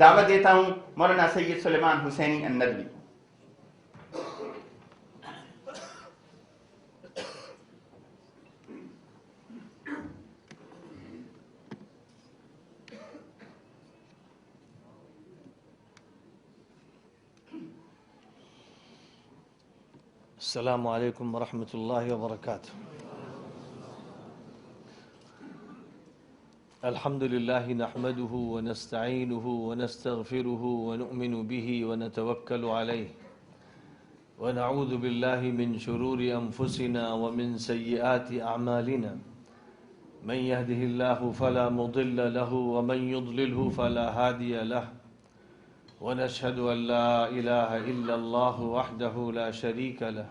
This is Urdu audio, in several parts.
دعوت دیتا ہوں مولانا سید سلیمان حسینی الندوی۔ السلام علیکم ورحمۃ اللہ وبرکاتہ۔ الحمد للہ نحمده ونستعینه ونستغفره ونؤمن به ونتوکل علیہ ونعوذ باللہ من شرور انفسنا ومن سیئات اعمالنا من يهده الله فلا مضل له ومن يضلله فلا هادي له ونشهد أن لا إله إلا الله وحده لا شريك له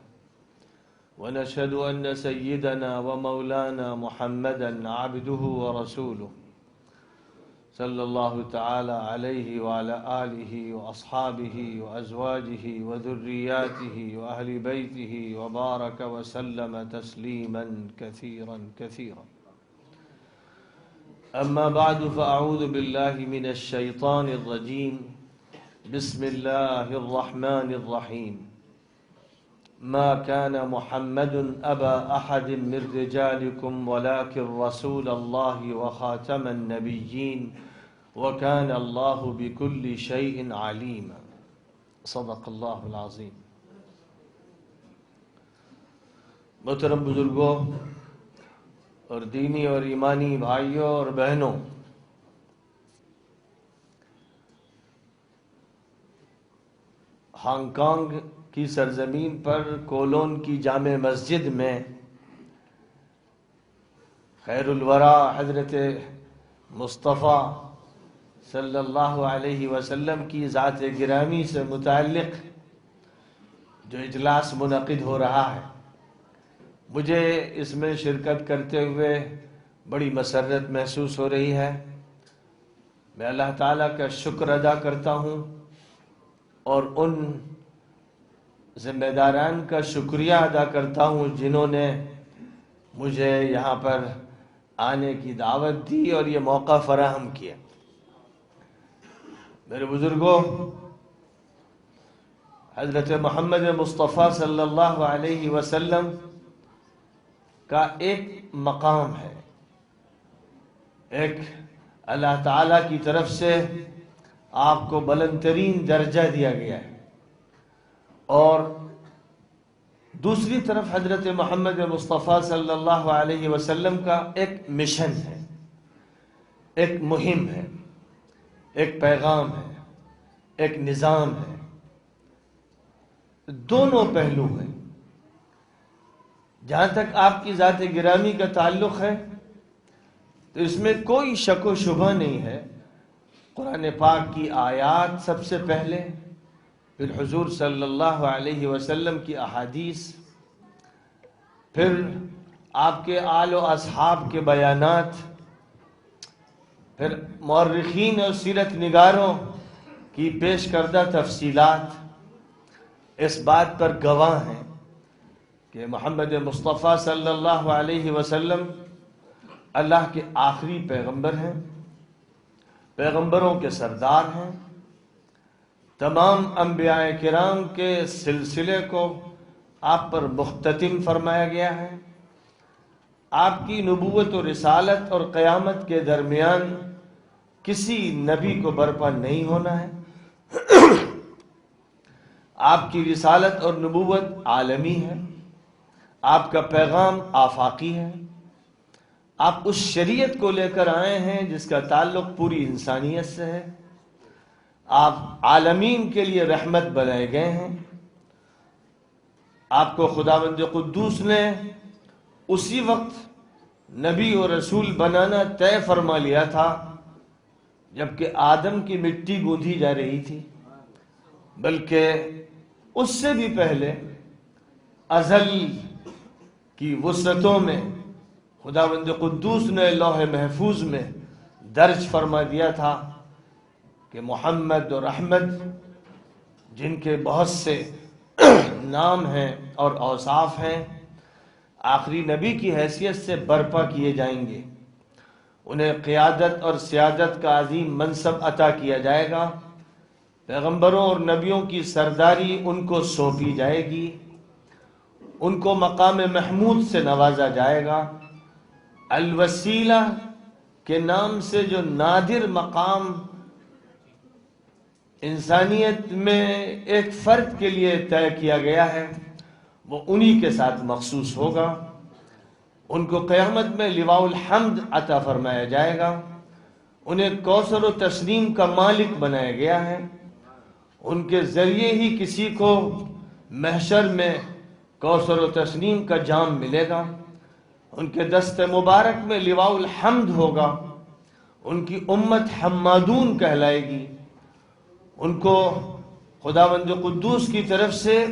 ونشهد أن سيدنا ومولانا محمدا عبده ورسوله صلى الله تعالى عليه وعلى آله وأصحابه وأزواجه وذرياته وأهل بيته وبارك وسلم تسليما كثيرا كثيرا. أما بعد فأعوذ بالله من الشيطان الرجيم. بسم الله الرحمن الرحيم. ما كان محمد أبا أحد من رجالكم ولكن رسول الله وخاتم النبيين وكان الله بكل شيء عليما. صدق الله العظيم. محترم بزرگوں اور دینی اور ایمانی بھائیوں اور بہنوں، ہانگ کانگ کی سرزمین پر کولون کی جامع مسجد میں خیر الورا حضرت مصطفیٰ صلی اللہ علیہ وسلم کی ذات گرامی سے متعلق جو اجلاس منعقد ہو رہا ہے، مجھے اس میں شرکت کرتے ہوئے بڑی مسرت محسوس ہو رہی ہے۔ میں اللہ تعالیٰ کا شکر ادا کرتا ہوں اور ان ذمہ داران کا شکریہ ادا کرتا ہوں جنہوں نے مجھے یہاں پر آنے کی دعوت دی اور یہ موقع فراہم کیا۔ میرے بزرگوں، حضرت محمد مصطفیٰ صلی اللہ علیہ وسلم کا ایک مقام ہے، ایک اللہ تعالیٰ کی طرف سے آپ کو بلند ترین درجہ دیا گیا ہے، اور دوسری طرف حضرت محمد مصطفیٰ صلی اللہ علیہ وسلم کا ایک مشن ہے، ایک مہم ہے، ایک پیغام ہے، ایک نظام ہے۔ دونوں پہلو ہیں۔ جہاں تک آپ کی ذات گرامی کا تعلق ہے تو اس میں کوئی شک و شبہ نہیں ہے۔ قرآن پاک کی آیات سب سے پہلے، پھر حضور صلی اللہ علیہ وسلم کی احادیث، پھر آپ کے آل و اصحاب کے بیانات، پھر مورخین اور سیرت نگاروں کی پیش کردہ تفصیلات اس بات پر گواہ ہیں کہ محمد مصطفیٰ صلی اللہ علیہ وسلم اللہ کے آخری پیغمبر ہیں، پیغمبروں کے سردار ہیں۔ تمام انبیاء کرام کے سلسلے کو آپ پر مختتم فرمایا گیا ہے۔ آپ کی نبوت و رسالت اور قیامت کے درمیان کسی نبی کو برپا نہیں ہونا ہے۔ آپ کی رسالت اور نبوت عالمی ہے، آپ کا پیغام آفاقی ہے۔ آپ اس شریعت کو لے کر آئے ہیں جس کا تعلق پوری انسانیت سے ہے۔ آپ عالمین کے لیے رحمت بنائے گئے ہیں۔ آپ کو خداوند قدوس نے اسی وقت نبی و رسول بنانا طے فرما لیا تھا جبکہ آدم کی مٹی گوندھی جا رہی تھی، بلکہ اس سے بھی پہلے ازل کی وسعتوں میں خداوند قدوس نے لوح محفوظ میں درج فرما دیا تھا کہ محمد اور احمد، جن کے بہت سے نام ہیں اور اوصاف ہیں، آخری نبی کی حیثیت سے برپا کیے جائیں گے، انہیں قیادت اور سیادت کا عظیم منصب عطا کیا جائے گا، پیغمبروں اور نبیوں کی سرداری ان کو سونپی جائے گی، ان کو مقام محمود سے نوازا جائے گا۔ الوسیلہ کے نام سے جو نادر مقام انسانیت میں ایک فرد کے لیے طے کیا گیا ہے، وہ انہی کے ساتھ مخصوص ہوگا۔ ان کو قیامت میں لواء الحمد عطا فرمایا جائے گا، انہیں کوثر و تسنیم کا مالک بنایا گیا ہے، ان کے ذریعے ہی کسی کو محشر میں کوثر و تسنیم کا جام ملے گا، ان کے دست مبارک میں لواء الحمد ہوگا، ان کی امت حمادون کہلائے گی، ان کو خداوند قدوس کی طرف سے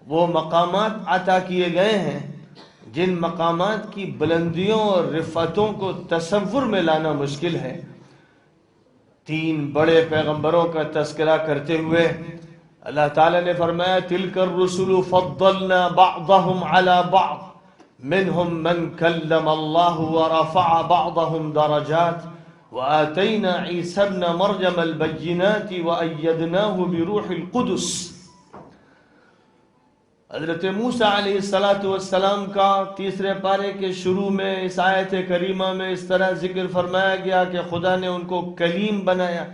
وہ مقامات عطا کیے گئے ہیں جن مقامات کی بلندیوں اور رفعتوں کو تصور میں لانا مشکل ہے۔ 3 بڑے پیغمبروں کا تذکرہ کرتے ہوئے اللہ تعالیٰ نے فرمایا تِلْكَ الرُّسُلُ فَضَّلْنَا بَعْضَهُمْ عَلَى بَعْضٍ مِّنْهُمْ مَنْ كَلَّمَ اللَّهُ وَرَفَعَ بَعْضَهُمْ دَرَجَاتٍ وَآتَيْنَا عِيسَى ابْنَ مَرْيَمَ الْبَيِّنَاتِ وَأَيَّدْنَاهُ بِرُوحِ الْقُدُسِ۔ حضرت موسیٰ علیہ السلام کا تیسرے پارے کے شروع میں اس آیت کریمہ میں اس طرح ذکر فرمایا گیا کہ خدا نے ان کو کلیم بنایا،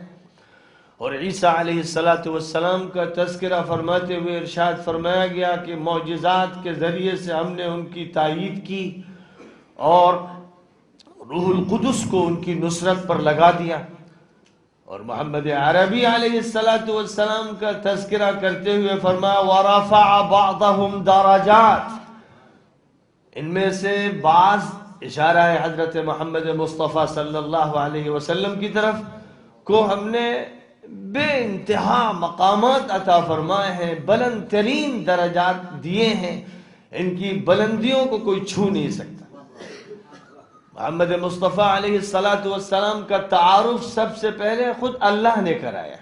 اور عیسیٰ علیہ السلام کا تذکرہ فرماتے ہوئے ارشاد فرمایا گیا کہ معجزات کے ذریعے سے ہم نے ان کی تائید کی اور روح القدس کو ان کی نصرت پر لگا دیا۔ اور محمد عربی علیہ السلام کا تذکرہ کرتے ہوئے فرمایا وَرَفَعَ بَعْضَهُمْ دَرَجَاتٍ، ان میں سے بعض اشارہ ہے حضرت محمد مصطفیٰ صلی اللہ علیہ وسلم کی طرف کو ہم نے بے انتہا مقامات عطا فرمائے ہیں، بلند ترین درجات دیے ہیں، ان کی بلندیوں کو کوئی چھو نہیں سکتا۔ محمد مصطفیٰ علیہ السلام کا تعارف سب سے پہلے خود اللہ نے کرایا۔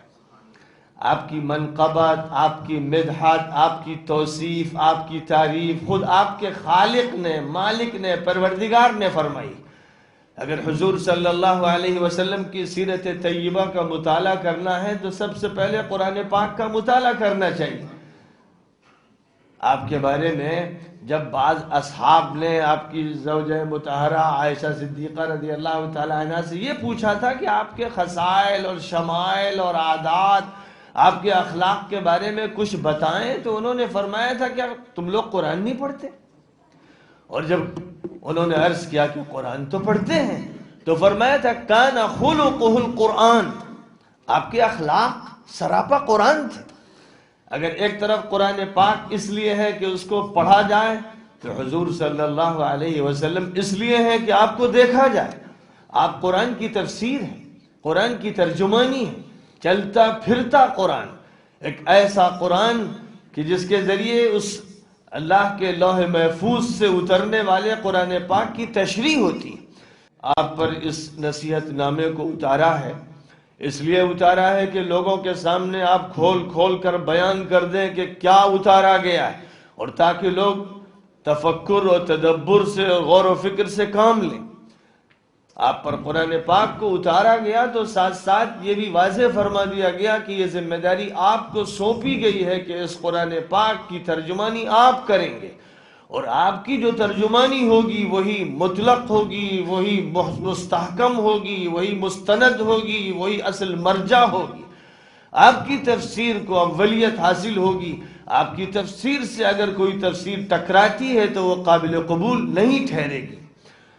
آپ کی منقبت، آپ کی مدحت، آپ کی توصیف، آپ کی تعریف خود آپ کے خالق نے، مالک نے، پروردگار نے فرمائی۔ اگر حضور صلی اللہ علیہ وسلم کی سیرت طیبہ کا مطالعہ کرنا ہے تو سب سے پہلے قرآن پاک کا مطالعہ کرنا چاہیے۔ آپ کے بارے میں جب بعض اصحاب نے آپ کی زوجہ مطہرہ عائشہ صدیقہ رضی اللہ تعالیٰ عنہ سے یہ پوچھا تھا کہ آپ کے خصائل اور شمائل اور عادات، آپ کے اخلاق کے بارے میں کچھ بتائیں، تو انہوں نے فرمایا تھا کہ تم لوگ قرآن نہیں پڑھتے؟ اور جب انہوں نے عرض کیا کہ قرآن تو پڑھتے ہیں، تو فرمایا تھا کان خلقہ القرآن، آپ کے اخلاق سراپا قرآن تھے۔ اگر ایک طرف قرآن پاک اس لیے ہے کہ اس کو پڑھا جائے تو حضور صلی اللہ علیہ وسلم اس لیے ہے کہ آپ کو دیکھا جائے۔ آپ قرآن کی تفسیر ہیں، قرآن کی ترجمانی ہے، چلتا پھرتا قرآن، ایک ایسا قرآن کہ جس کے ذریعے اس اللہ کے لوح محفوظ سے اترنے والے قرآن پاک کی تشریح ہوتی ہے۔ آپ پر اس نصیحت نامے کو اتارا ہے، اس لیے اتارا ہے کہ لوگوں کے سامنے آپ کھول کھول کر بیان کر دیں کہ کیا اتارا گیا ہے، اور تاکہ لوگ تفکر اور تدبر سے اور غور و فکر سے کام لیں۔ آپ پر قرآن پاک کو اتارا گیا تو ساتھ ساتھ یہ بھی واضح فرما دیا گیا کہ یہ ذمہ داری آپ کو سونپی گئی ہے کہ اس قرآن پاک کی ترجمانی آپ کریں گے، اور آپ کی جو ترجمانی ہوگی وہی مطلق ہوگی، وہی مستحکم ہوگی، وہی مستند ہوگی، وہی اصل مرجع ہوگی۔ آپ کی تفسیر کو اولیت حاصل ہوگی۔ آپ کی تفسیر سے اگر کوئی تفسیر ٹکراتی ہے تو وہ قابل قبول نہیں ٹھہرے گی،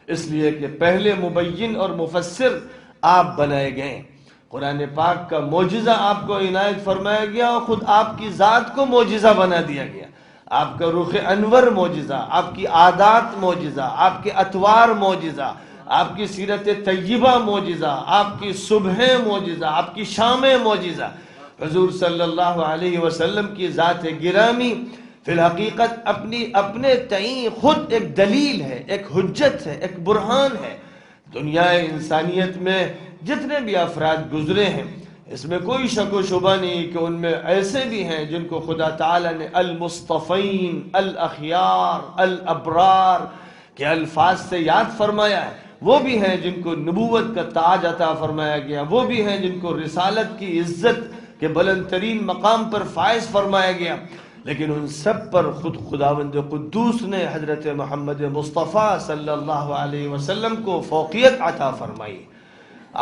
اس لیے کہ پہلے مبین اور مفسر آپ بنائے گئے۔ قرآن پاک کا معجزہ آپ کو عنایت فرمایا گیا اور خود آپ کی ذات کو معجزہ بنا دیا گیا۔ آپ کا رخ انور معجزہ، آپ کی عادات معجزہ، آپ کے اطوار معجزہ، آپ کی سیرت طیبہ معجزہ، آپ کی صبحیں معجزہ، آپ کی شامیں معجزہ۔ حضور صلی اللہ علیہ وسلم کی ذات گرامی فی الحقیقت اپنے تعین خود ایک دلیل ہے، ایک حجت ہے، ایک برہان ہے۔ دنیا انسانیت میں جتنے بھی افراد گزرے ہیں اس میں کوئی شک و شبہ نہیں کہ ان میں ایسے بھی ہیں جن کو خدا تعالی نے المصطفین، الاخیار، الابرار کے الفاظ سے یاد فرمایا ہے، وہ بھی ہیں جن کو نبوت کا تاج عطا فرمایا گیا، وہ بھی ہیں جن کو رسالت کی عزت کے بلند ترین مقام پر فائز فرمایا گیا، لیکن ان سب پر خود خداوند قدوس نے حضرت محمد مصطفیٰ صلی اللہ علیہ وسلم کو فوقیت عطا فرمائی۔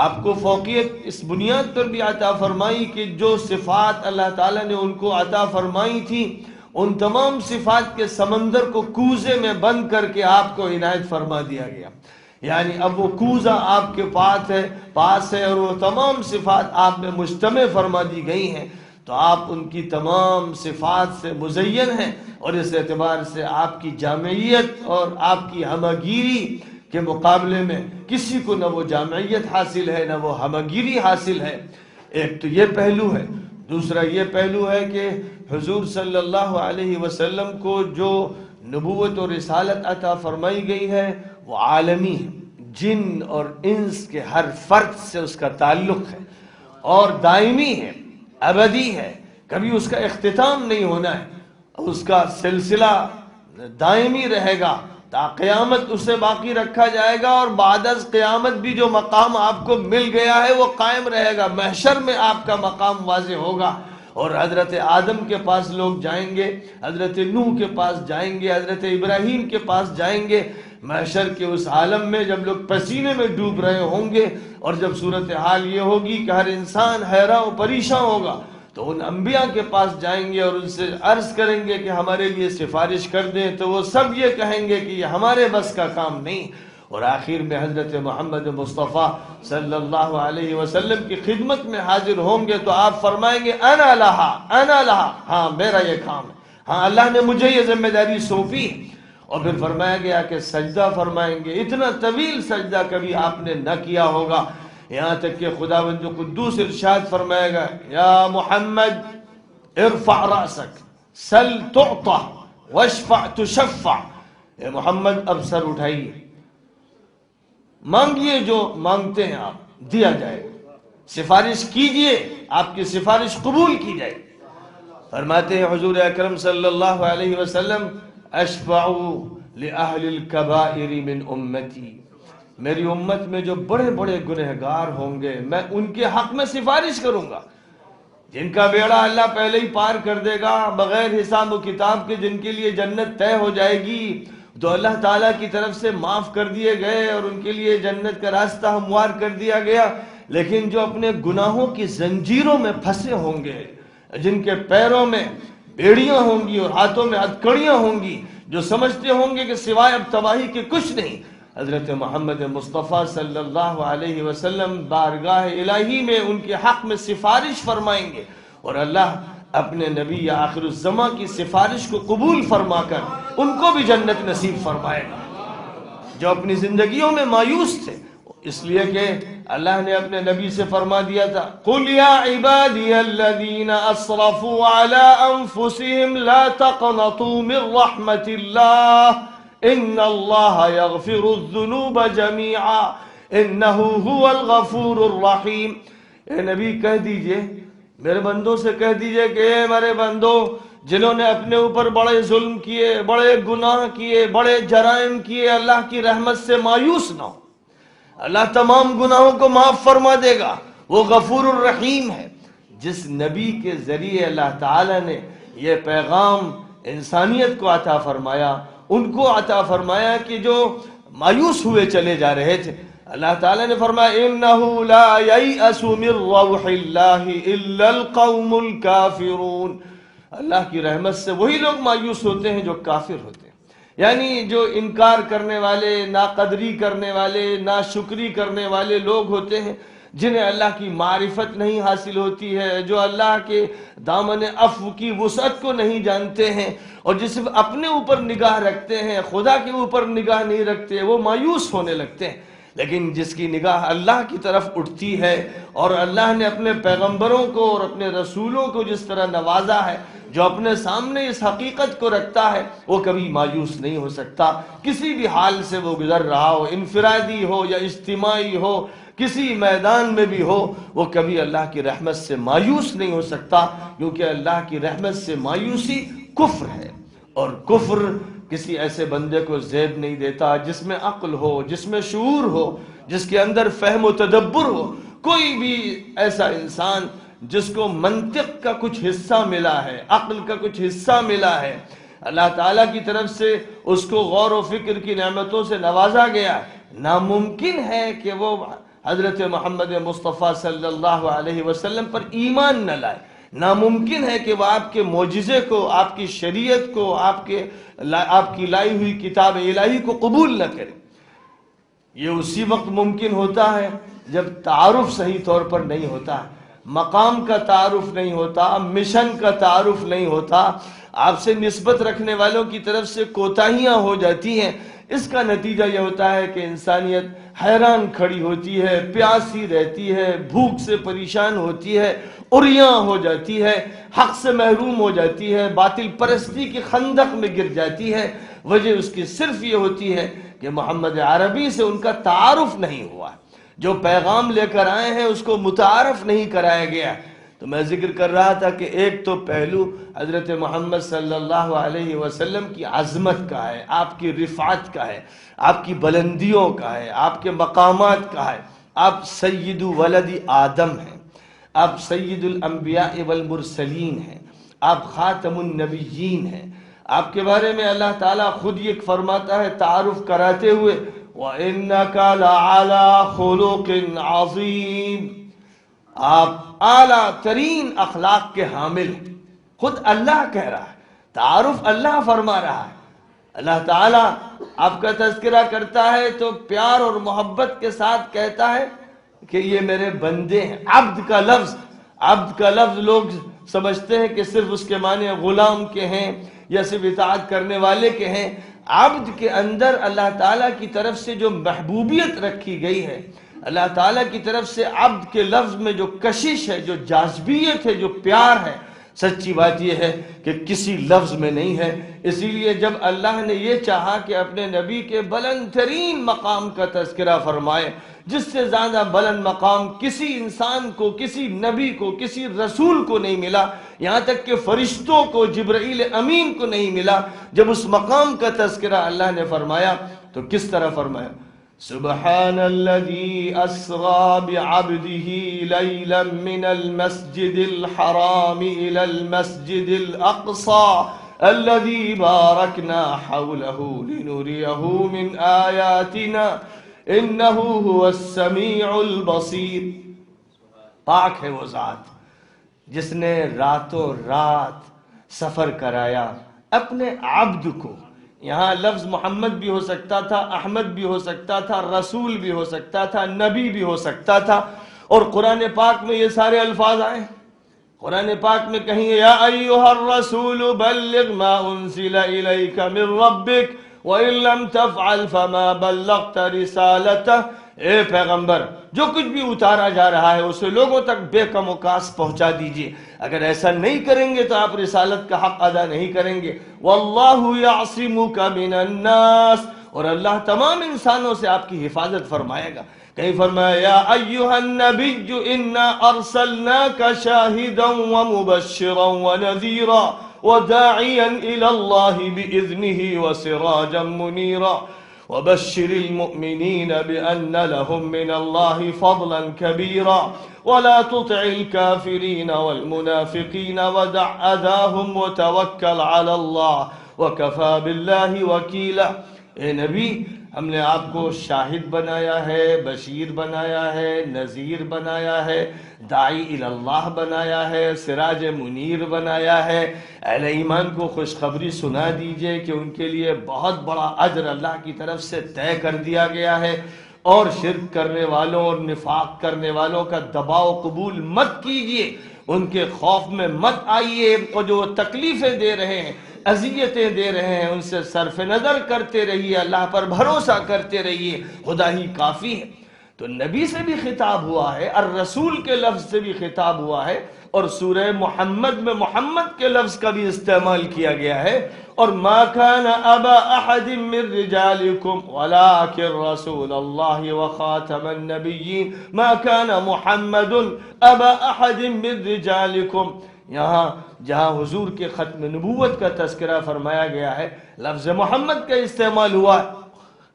آپ کو فوقیت اس بنیاد پر بھی عطا فرمائی کہ جو صفات اللہ تعالیٰ نے ان کو عطا فرمائی تھی، ان تمام صفات کے سمندر کو کوزے میں بند کر کے آپ کو عنایت فرما دیا گیا۔ یعنی اب وہ کوزہ آپ کے پاس ہے اور وہ تمام صفات آپ میں مجتمع فرما دی گئی ہیں، تو آپ ان کی تمام صفات سے مزین ہیں، اور اس اعتبار سے آپ کی جامعیت اور آپ کی ہمگیری کے مقابلے میں کسی کو نہ وہ جامعیت حاصل ہے نہ وہ ہمگیری حاصل ہے۔ ایک تو یہ پہلو ہے، دوسرا یہ پہلو ہے کہ حضور صلی اللہ علیہ وسلم کو جو نبوت اور رسالت عطا فرمائی گئی ہے وہ عالمی ہے، جن اور انس کے ہر فرد سے اس کا تعلق ہے اور دائمی ہے، ابدی ہے، کبھی اس کا اختتام نہیں ہونا ہے، اس کا سلسلہ دائمی رہے گا تا قیامت اسے باقی رکھا جائے گا، اور بعد از قیامت بھی جو مقام آپ کو مل گیا ہے وہ قائم رہے گا۔ محشر میں آپ کا مقام واضح ہوگا، اور حضرت آدم کے پاس لوگ جائیں گے، حضرت نوح کے پاس جائیں گے، حضرت ابراہیم کے پاس جائیں گے۔ محشر کے اس عالم میں جب لوگ پسینے میں ڈوب رہے ہوں گے، اور جب صورتحال یہ ہوگی کہ ہر انسان حیران و پریشان ہوگا، تو ان انبیاء کے پاس جائیں گے اور ان سے عرض کریں گے کہ ہمارے لیے سفارش کر دیں، تو وہ سب یہ کہیں گے کہ یہ ہمارے بس کا کام نہیں، اور آخر میں حضرت محمد مصطفیٰ صلی اللہ علیہ وسلم کی خدمت میں حاضر ہوں گے، تو آپ فرمائیں گے انا لہا، ہاں میرا یہ کام ہے، ہاں اللہ نے مجھے یہ ذمہ داری سونپی ہے۔ اور پھر فرمایا گیا کہ سجدہ فرمائیں گے، اتنا طویل سجدہ کبھی آپ نے نہ کیا ہوگا، یہاں تک کہ خداوند قدوس ارشاد فرمائے گا یا محمد ارفع رأسک سل تعطى واشفع تشفع، اے محمد اب سر اٹھائیے، مانگیے جو مانگتے ہیں آپ دیا جائے گا، سفارش کیجئے آپ کی سفارش قبول کی جائے۔ فرماتے ہیں حضور اکرم صلی اللہ علیہ وسلم اشفع لأہل الکبائر من امتی، میری امت میں جو بڑے بڑے گنہگار ہوں گے میں ان کے حق میں سفارش کروں گا، جن کا بیڑا اللہ پہلے ہی پار کر دے گا بغیر حساب و کتاب کے، جن کے لیے جنت طے ہو جائے گی، تو اللہ تعالیٰ کی طرف سے معاف کر دیے گئے اور ان کے لیے جنت کا راستہ ہموار کر دیا گیا۔ لیکن جو اپنے گناہوں کی زنجیروں میں پھنسے ہوں گے، جن کے پیروں میں بیڑیاں ہوں گی اور ہاتھوں میں ہتھکڑیاں ہوں گی، جو سمجھتے ہوں گے کہ سوائے اب تباہی کے کچھ نہیں، حضرت محمد مصطفیٰ صلی اللہ علیہ وسلم بارگاہ الہی میں ان کے حق میں سفارش فرمائیں گے، اور اللہ اپنے نبی یا آخر الزماں کی سفارش کو قبول فرما کر ان کو بھی جنت نصیب فرمائے گا، جو اپنی زندگیوں میں مایوس تھے، اس لیے کہ اللہ نے اپنے نبی سے فرما دیا تھا قُلْ يَا عِبَادِيَ الَّذِينَ أَسْرَفُوا عَلَىٰ أَنفُسِهِمْ لَا تَقْنَطُوا مِنْ رَحْمَةِ اللَّهِ إِنَّ اللَّهَ يَغْفِرُ الذُّنُوبَ جَمِيعًا إِنَّهُ هُوَ الْغَفُورُ الرَّحِيمُ۔ اے نبی کہہ دیجئے، میرے بندوں سے کہہ دیجئے کہ اے میرے بندو جنہوں نے اپنے اوپر بڑے ظلم کیے، بڑے گناہ کیے، بڑے جرائم کیے، اللہ کی رحمت سے مایوس نہ ہو، اللہ تمام گناہوں کو معاف فرما دے گا، وہ غفور الرحیم ہے۔ جس نبی کے ذریعے اللہ تعالیٰ نے یہ پیغام انسانیت کو عطا فرمایا، ان کو عطا فرمایا کہ جو مایوس ہوئے چلے جا رہے تھے، اللہ تعالیٰ نے فرمایا اِنَّهُ لَا يَيْأَسُ مِن رَّوْحِ اللَّهِ إِلَّا الْقَوْمُ الْكَافِرُونَ، اللہ کی رحمت سے وہی لوگ مایوس ہوتے ہیں جو کافر ہوتے ہیں، یعنی جو انکار کرنے والے، ناقدری کرنے والے، ناشکری کرنے والے لوگ ہوتے ہیں، جنہیں اللہ کی معرفت نہیں حاصل ہوتی ہے، جو اللہ کے دامن عفو کی وسعت کو نہیں جانتے ہیں، اور جس اپنے اوپر نگاہ رکھتے ہیں، خدا کے اوپر نگاہ نہیں رکھتے، وہ مایوس ہونے لگتے ہیں۔ لیکن جس کی نگاہ اللہ کی طرف اٹھتی ہے، اور اللہ نے اپنے پیغمبروں کو اور اپنے رسولوں کو جس طرح نوازا ہے، جو اپنے سامنے اس حقیقت کو رکھتا ہے، وہ کبھی مایوس نہیں ہو سکتا، کسی بھی حال سے وہ گزر رہا ہو، انفرادی ہو یا اجتماعی ہو، کسی میدان میں بھی ہو، وہ کبھی اللہ کی رحمت سے مایوس نہیں ہو سکتا، کیونکہ اللہ کی رحمت سے مایوسی کفر ہے، اور کفر کسی ایسے بندے کو زیب نہیں دیتا جس میں عقل ہو، جس میں شعور ہو، جس کے اندر فہم و تدبر ہو۔ کوئی بھی ایسا انسان جس کو منطق کا کچھ حصہ ملا ہے، عقل کا کچھ حصہ ملا ہے، اللہ تعالیٰ کی طرف سے اس کو غور و فکر کی نعمتوں سے نوازا گیا، ناممکن ہے کہ وہ حضرت محمد مصطفیٰ صلی اللہ علیہ وسلم پر ایمان نہ لائے، ناممکن ہے کہ وہ آپ کے معجزے کو، آپ کی شریعت کو، آپ کی لائی ہوئی کتاب الہی کو قبول نہ کرے۔ یہ اسی وقت ممکن ہوتا ہے جب تعارف صحیح طور پر نہیں ہوتا، مقام کا تعارف نہیں ہوتا، مشن کا تعارف نہیں ہوتا، آپ سے نسبت رکھنے والوں کی طرف سے کوتاہیاں ہو جاتی ہیں۔ اس کا نتیجہ یہ ہوتا ہے کہ انسانیت حیران کھڑی ہوتی ہے، پیاسی رہتی ہے، بھوک سے پریشان ہوتی ہے، عریاں ہو جاتی ہے، حق سے محروم ہو جاتی ہے، باطل پرستی کی خندق میں گر جاتی ہے۔ وجہ اس کی صرف یہ ہوتی ہے کہ محمد عربی سے ان کا تعارف نہیں ہوا، جو پیغام لے کر آئے ہیں اس کو متعارف نہیں کرایا گیا۔ تو میں ذکر کر رہا تھا کہ ایک تو پہلو حضرت محمد صلی اللہ علیہ وسلم کی عظمت کا ہے، آپ کی رفعت کا ہے، آپ کی بلندیوں کا ہے، آپ کے مقامات کا ہے۔ آپ سید ولد آدم ہیں، آپ سید الانبیاء والمرسلین ہیں، آپ خاتم النبیین ہیں۔ آپ کے بارے میں اللہ تعالیٰ خود یہ فرماتا ہے تعارف کراتے ہوئے، وَإِنَّكَ لَعَلَىٰ خُلُقٍ عَظِيمٍ، آپ اعلیٰ ترین اخلاق کے حامل ہیں۔ خود اللہ کہہ رہا ہے، تعارف اللہ فرما رہا ہے۔ اللہ تعالیٰ آپ کا تذکرہ کرتا ہے تو پیار اور محبت کے ساتھ کہتا ہے کہ یہ میرے بندے ہیں۔ عبد کا لفظ لوگ سمجھتے ہیں کہ صرف اس کے معنی غلام کے ہیں یا صرف اطاعت کرنے والے کے ہیں۔ عبد کے اندر اللہ تعالیٰ کی طرف سے جو محبوبیت رکھی گئی ہے، اللہ تعالیٰ کی طرف سے عبد کے لفظ میں جو کشش ہے، جو جاذبیت ہے، جو پیار ہے، سچی بات یہ ہے کہ کسی لفظ میں نہیں ہے۔ اسی لیے جب اللہ نے یہ چاہا کہ اپنے نبی کے بلند ترین مقام کا تذکرہ فرمائے، جس سے زیادہ بلند مقام کسی انسان کو، کسی نبی کو، کسی رسول کو نہیں ملا، یہاں تک کہ فرشتوں کو، جبرائیل امین کو نہیں ملا، جب اس مقام کا تذکرہ اللہ نے فرمایا تو کس طرح فرمایا؟ سبحان الذي أسرى بعبده ليلا من المسجد الحرام إلى المسجد الأقصى الذي باركنا حوله لنريه من آياتنا إنه هو السميع البصير۔ پاک ہے وہ ذات جس نے راتوں رات سفر کرایا اپنے عبد کو۔ یہاں لفظ محمد بھی ہو سکتا تھا، احمد بھی ہو سکتا تھا، رسول بھی ہو سکتا تھا، نبی بھی ہو سکتا تھا، اور قرآن پاک میں یہ سارے الفاظ آئے۔ قرآن پاک میں کہیں یا ایھا الرسول بلغ ما انزل الیک من ربک وان لم تفعل فما بلغت رسالتہ، اے پیغمبر جو کچھ بھی اتارا جا رہا ہے اسے لوگوں تک بے کم و کاس پہنچا دیجئے، اگر ایسا نہیں کریں گے تو آپ رسالت کا حق ادا نہیں کریں گے۔ واللہ یعصمک من الناس، اور اللہ تمام انسانوں سے آپ کی حفاظت فرمائے گا۔ کہیں فرمایا یا ایھا النبی انا ارسلناک شاہدا ومبشرا ونذیرا وداعیا الی اللہ باذنہ وسراجا منیرا وبشر المؤمنين بأن لهم من الله فضلا كبيرا ولا تطع الكافرين والمنافقين ودع أذاهم وتوكل على الله وكفى بالله وكيلا۔ اے نبی، ہم نے آپ کو شاہد بنایا ہے، بشیر بنایا ہے، نذیر بنایا ہے، داعی اللہ بنایا ہے، سراج منیر بنایا ہے۔ اہل ایمان کو خوشخبری سنا دیجئے کہ ان کے لیے بہت بڑا اجر اللہ کی طرف سے طے کر دیا گیا ہے، اور شرک کرنے والوں اور نفاق کرنے والوں کا دباؤ قبول مت کیجئے، ان کے خوف میں مت آئیے، اور جو تکلیفیں دے رہے ہیں، اذیتیں دے رہے ہیں، ان سے صرف نظر کرتے رہیے، اللہ پر بھروسہ کرتے رہیے، خدا ہی کافی ہے۔ تو نبی سے بھی خطاب ہوا ہے، الرسول کے لفظ سے بھی خطاب ہوا ہے، اور سورہ محمد میں محمد کے لفظ کا بھی استعمال کیا گیا ہے. اور ما كان ابا احد من رجالكم ولكن رسول الله وخاتم النبيين ما كان محمد ابا احد من رجالكم. یہاں جہاں حضور کے ختم نبوت کا تذکرہ فرمایا گیا ہے لفظ محمد کا استعمال ہوا ہے،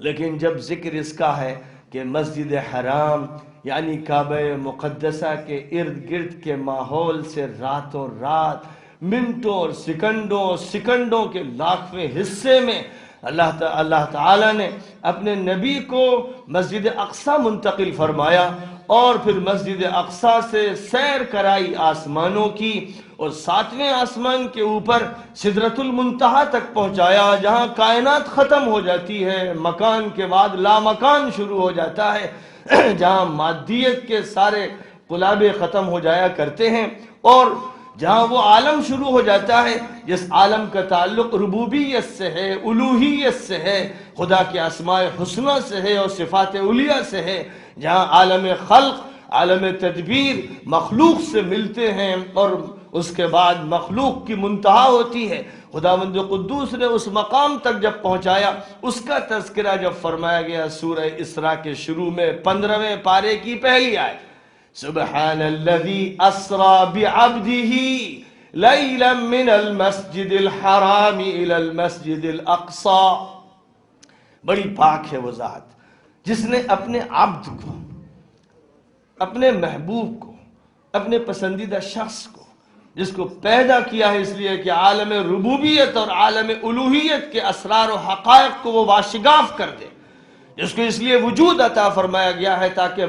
لیکن جب ذکر اس کا ہے کہ مسجد حرام یعنی کعبہ مقدسہ کے ارد گرد کے ماحول سے راتوں رات منٹوں اور سیکنڈوں کے لاکھویں حصے میں اللہ تعالیٰ نے اپنے نبی کو مسجد اقصی منتقل فرمایا اور پھر مسجد اقصی سے سیر کرائی آسمانوں کی اور 7ویں آسمان کے اوپر سدرۃ المنتہا تک پہنچایا جہاں کائنات ختم ہو جاتی ہے، مکان کے بعد لامکان شروع ہو جاتا ہے، جہاں مادیت کے سارے قلابے ختم ہو جایا کرتے ہیں اور جہاں وہ عالم شروع ہو جاتا ہے جس عالم کا تعلق ربوبیت سے ہے، الوہیت سے ہے، خدا کے اسماء حسنہ سے ہے اور صفات علیہ سے ہے، جہاں عالم خلق عالم تدبیر مخلوق سے ملتے ہیں اور اس کے بعد مخلوق کی منتہا ہوتی ہے. خداوند قدوس نے اس مقام تک جب پہنچایا اس کا تذکرہ جب فرمایا گیا سورہ اسراء کے شروع میں 15ویں پارے کی پہلی آیت، سبحان الذی اسرا بعبدہ لیلا من المسجد الحرام الى المسجد الاقصی. بڑی پاک ہے وہ ذات جس نے اپنے عبد کو، اپنے محبوب کو، اپنے پسندیدہ شخص کو، جس کو پیدا کیا ہے اس لیے کہ عالم ربوبیت اور عالم الوہیت کے اسرار و حقائق کو وہ واشگاف کر دے، جس کو اس لیے وجود عطا فرمایا گیا ہے تاکہ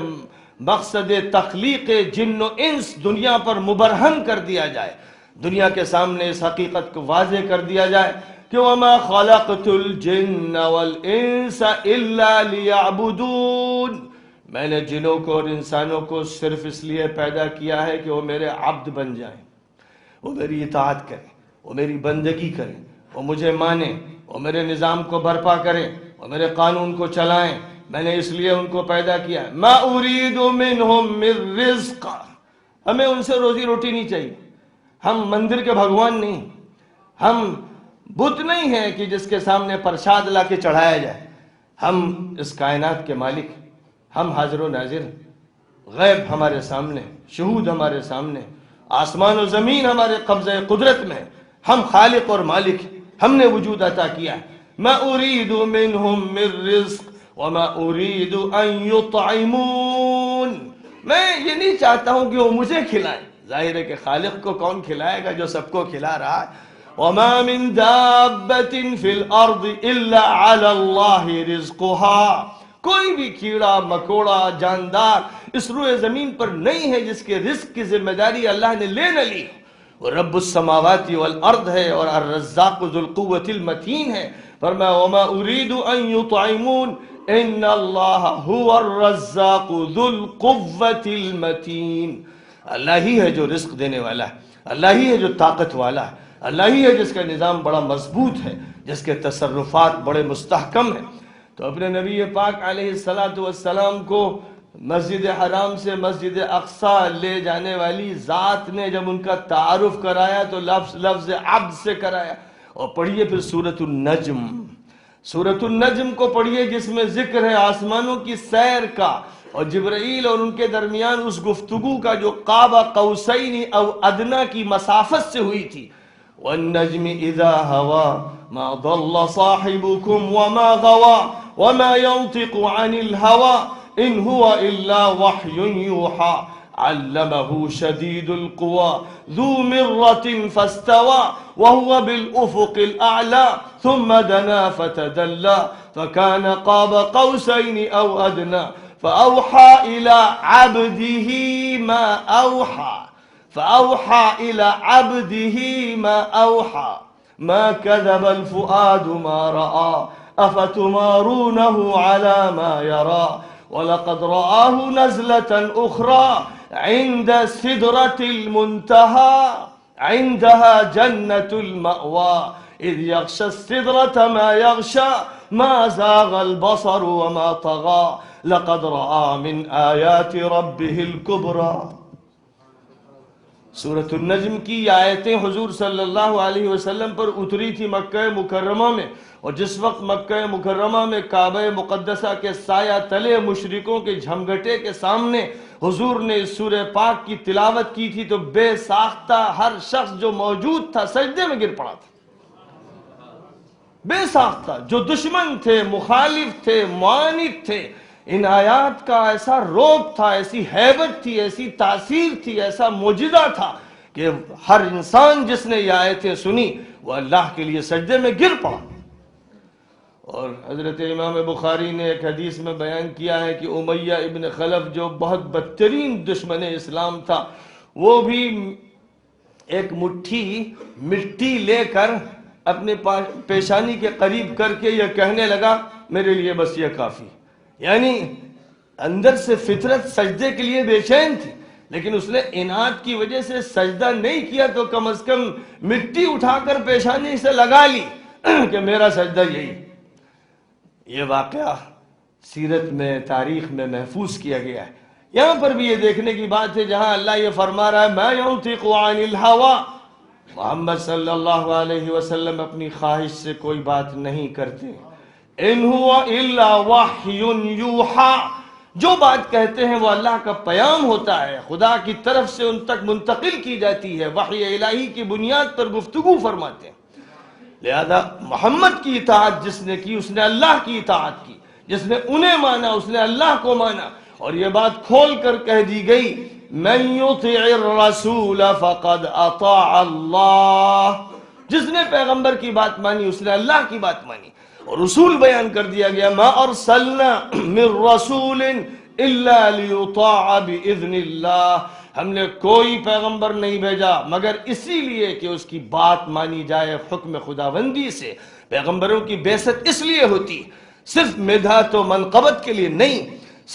مقصد تخلیق جن و انس دنیا پر مبرہن کر دیا جائے، دنیا کے سامنے اس حقیقت کو واضح کر دیا جائے کہ وَمَا خَلَقْتُ الْجِنَّ وَالْإِنسَ إِلَّا لِيَعْبُدُونَ. میں نے جنوں کو اور انسانوں کو صرف اس لیے پیدا کیا ہے کہ وہ میرے عبد بن جائیں، وہ میری اطاعت کریں، وہ میری بندگی کریں، وہ مجھے مانیں، وہ میرے نظام کو برپا کریں، وہ میرے قانون کو چلائیں. میں نے اس لیے ان کو پیدا کیا. مَا أُرِيدُ مِنْهُمْ مِنْ رِزْقٍ. ہمیں ان سے روزی روٹی نہیں چاہیے. ہم مندر کے بھگوان نہیں، ہم بت نہیں ہیں کہ جس کے سامنے پرساد لا کے چڑھایا جائے. ہم اس کائنات کے مالک، ہم حاضر و ناظر، غیب ہمارے سامنے، شہود ہمارے سامنے، آسمان و زمین ہمارے قبضہ قدرت میں، ہم خالق اور مالک، ہم نے وجود عطا کیا ہے. مَا أُرِيدُ مِنْهُمْ مِنْ رِزْقٍ وَمَا أُرِيدُ أَنْ يُطْعِمُونَ. میں یہ نہیں چاہتا ہوں کہ وہ مجھے کھلائیں. ظاہر ہے کہ خالق کو کون کھلائے گا جو سب کو کھلا رہا ہے. وَمَا مِن دَابَّةٍ فِي الْأَرْضِ إِلَّا عَلَى اللَّهِ رِزْقُهَا. کوئی بھی کیڑا مکوڑا جاندار اس روئے زمین پر نہیں ہے جس کے رزق کی ذمہ داری اللہ نے لے نہ لی. وہ رب السماوات والارض ہے اور الرزاق ذو القوت المتین ہے. فرمایا وَمَا أُرِيدُ أَن يُطْعِمُونَ إِنَّ اللَّهَ هُوَ الرَّزَّاقُ ذُو الْقُوَّةِ الْمَتِينَ. اللہ ہی ہے جو رزق دینے والا ہے، اللہ ہی ہے جو طاقت والا ہے، اللہ ہی ہے جس کا نظام بڑا مضبوط ہے، جس کے تصرفات بڑے مستحکم ہیں. تو اپنے نبی پاک علیہ السلام کو مسجد حرام سے مسجد اقصی لے جانے والی ذات نے جب ان کا تعارف کرایا تو لفظ عبد سے کرایا. اور پڑھیے پھر سورۃ النجم، سورۃ النجم کو پڑھیے جس میں ذکر ہے آسمانوں کی سیر کا اور جبرائیل اور ان کے درمیان اس گفتگو کا جو قاب قوسین او ادنیٰ کی مسافت سے ہوئی تھی. والنجم اذا هوى ما ضل صاحبكم وما غوى وما ينطق عن الهوى ان هو الا وحي يوحى علمه شديد القوى ذو مرة فاستوى وهو بالأفق الأعلى ثم دنا فتدلى فكان قاب قوسين أو أدنى فأوحى إلى عبده ما أوحى إلى عبده ما أوحى ما كذب الفؤاد ما رأى أفتمارونه على ما يرى ولقد رآه نزلة أخرى عند سدرة المنتهى عندها جنة المأوى إذ يغشى السدرة ما يغشى ما زاغ البصر وما طغى لقد رأى من آيات ربه الكبرى. سورۃ النجم کی آیتیں حضور صلی اللہ علیہ وسلم پر اتری تھی مکہ مکرمہ میں، اور جس وقت مکہ مکرمہ میں کعبہ مقدسہ کے سایہ تلے مشرکوں کے جھمگٹے کے سامنے حضور نے اس سورہ پاک کی تلاوت کی تھی تو بے ساختہ ہر شخص جو موجود تھا سجدے میں گر پڑا تھا۔ بے ساختہ جو دشمن تھے، مخالف تھے، معاند تھے، ان آیات کا ایسا روب تھا، ایسی ہیبت تھی، ایسی تاثیر تھی، ایسا معجزہ تھا کہ ہر انسان جس نے یہ آیتیں سنی وہ اللہ کے لیے سجدے میں گر پڑا۔ اور حضرت امام بخاری نے ایک حدیث میں بیان کیا ہے کہ امیہ ابن خلف جو بہت بدترین دشمن اسلام تھا، وہ بھی ایک مٹھی مٹی لے کر اپنے پیشانی کے قریب کر کے یہ کہنے لگا میرے لیے بس یہ کافی، یعنی اندر سے فطرت سجدے کے لیے بے چین تھی، لیکن اس نے اناد کی وجہ سے سجدہ نہیں کیا تو کم از کم مٹی اٹھا کر پیشانی سے لگا لی کہ میرا سجدہ یہی۔ یہ واقعہ سیرت میں، تاریخ میں محفوظ کیا گیا ہے۔ یہاں پر بھی یہ دیکھنے کی بات ہے جہاں اللہ یہ فرما رہا ہے ما ينطق عن الهوى، محمد صلی اللہ علیہ وسلم اپنی خواہش سے کوئی بات نہیں کرتے، ان هو الا وحی یوحى، جو بات کہتے ہیں وہ اللہ کا پیام ہوتا ہے، خدا کی طرف سے ان تک منتقل کی جاتی ہے، وحی الہی کی بنیاد پر گفتگو فرماتے ہیں۔ لہذا محمد کی اطاعت جس نے کی اس نے اللہ کی اطاعت کی، جس نے انہیں مانا اس نے اللہ کو مانا، اور یہ بات کھول کر کہہ دی گئی من یطع الرسول فقد اطاع اللہ، جس نے پیغمبر کی بات مانی اس نے اللہ کی بات مانی۔ اور رسول بیان کر دیا گیا ما ارسلنا من رسول الا لیطاع باذن اللہ، ہم نے کوئی پیغمبر نہیں بھیجا مگر اسی لیے کہ اس کی بات مانی جائے حکم خداوندی سے۔ پیغمبروں کی بعثت اس لیے ہوتی، صرف مدحت و منقبت کے لیے نہیں،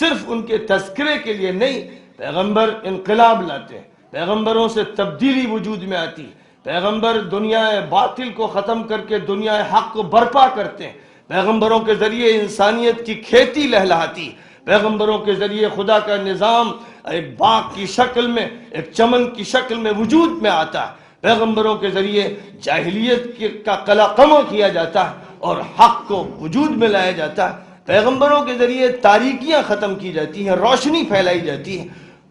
صرف ان کے تذکرے کے لیے نہیں۔ پیغمبر انقلاب لاتے ہیں، پیغمبروں سے تبدیلی وجود میں آتی، پیغمبر دنیا باطل کو ختم کر کے دنیا حق کو برپا کرتے ہیں، پیغمبروں کے ذریعے انسانیت کی کھیتی لہلہاتی، پیغمبروں کے ذریعے خدا کا نظام ایک باغ کی شکل میں، ایک چمن کی شکل میں وجود میں آتا ہے، پیغمبروں کے ذریعے جاہلیت کا قلع قمع کیا جاتا ہے اور حق کو وجود میں لایا جاتا ہے، پیغمبروں کے ذریعے تاریکیاں ختم کی جاتی ہیں، روشنی پھیلائی جاتی ہے،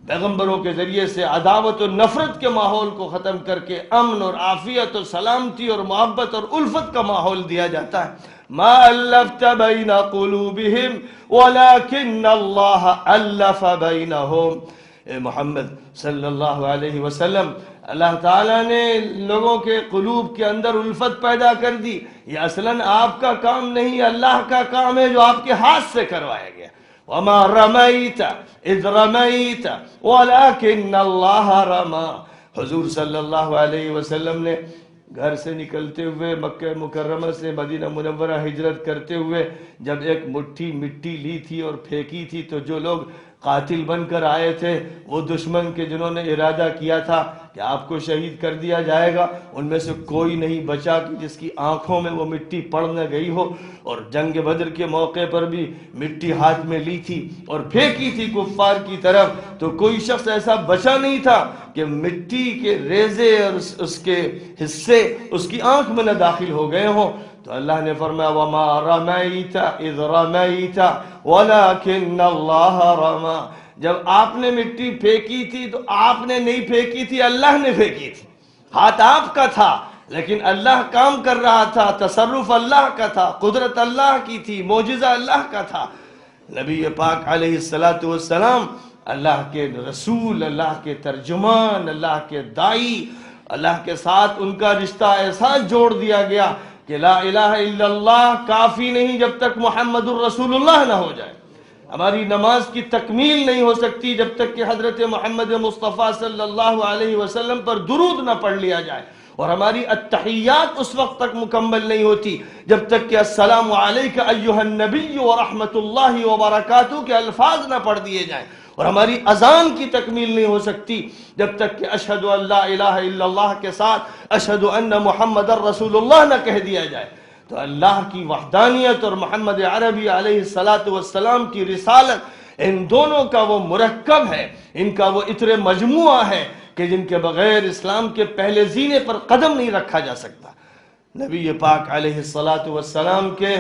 پیغمبروں کے ذریعے سے عداوت و نفرت کے ماحول کو ختم کر کے امن اور عافیت اور سلامتی اور محبت اور الفت کا ماحول دیا جاتا ہے۔ ما الفت بین قلوبہم ولکن اللہ الف بینہم، اے محمد صلی اللہ علیہ وسلم، اللہ تعالیٰ نے لوگوں کے قلوب کے اندر الفت پیدا کر دی، یہ اصلاً آپ کا کام نہیں، اللہ کا کام ہے جو آپ کے ہاتھ سے کروایا گیا۔ وما رمیت اذ رمیت ولکن اللہ رمی، حضور صلی اللہ علیہ وسلم نے گھر سے نکلتے ہوئے مکہ مکرمہ سے مدینہ منورہ ہجرت کرتے ہوئے جب ایک مٹھی مٹی لی تھی اور پھینکی تھی تو جو لوگ قاتل بن کر آئے تھے وہ دشمن کے جنہوں نے ارادہ کیا تھا کہ آپ کو شہید کر دیا جائے گا، ان میں سے کوئی نہیں بچا کہ جس کی آنکھوں میں وہ مٹی پڑ نہ گئی ہو۔ اور جنگ بدر کے موقع پر بھی مٹی ہاتھ میں لی تھی اور پھینکی تھی کفار کی طرف، تو کوئی شخص ایسا بچا نہیں تھا کہ مٹی کے ریزے اور اس کے حصے اس کی آنکھ میں نہ داخل ہو گئے ہوں۔ تو اللہ نے فرمایا وما رمیت اذ رمیت ولکن اللہ رمی، جب آپ نے مٹی پھینکی تھی تو آپ نے نہیں پھینکی تھی، اللہ نے پھینکی تھی، ہاتھ آپ کا تھا لیکن اللہ کام کر رہا تھا، تصرف اللہ کا تھا، قدرت اللہ کی تھی، معجزہ اللہ کا تھا۔ نبی پاک علیہ السلام اللہ کے رسول، اللہ کے ترجمان، اللہ کے دائی، اللہ کے ساتھ ان کا رشتہ ایسا جوڑ دیا گیا کہ لا الہ الا اللہ کافی نہیں جب تک محمد الرسول اللہ نہ ہو جائے، ہماری نماز کی تکمیل نہیں ہو سکتی جب تک کہ حضرت محمد مصطفیٰ صلی اللہ علیہ وسلم پر درود نہ پڑھ لیا جائے، اور ہماری التحیات اس وقت تک مکمل نہیں ہوتی جب تک کہ السلام علیک ایھا النبی ورحمۃ اللہ وبرکاتہ کے الفاظ نہ پڑھ دیے جائیں، اور ہماری اذان کی تکمیل نہیں ہو سکتی جب تک کہ اشہد ان لا الہ الا اللہ کے ساتھ اشہد ان محمد الرسول اللہ نہ کہہ دیا جائے۔ تو اللہ کی وحدانیت اور محمد عربی علیہ السلام کی رسالت، ان دونوں کا وہ مرکب ہے، ان کا وہ عطر مجموعہ ہے کہ جن کے بغیر اسلام کے پہلے زینے پر قدم نہیں رکھا جا سکتا۔ نبی پاک علیہ الصلاۃ والسلام کے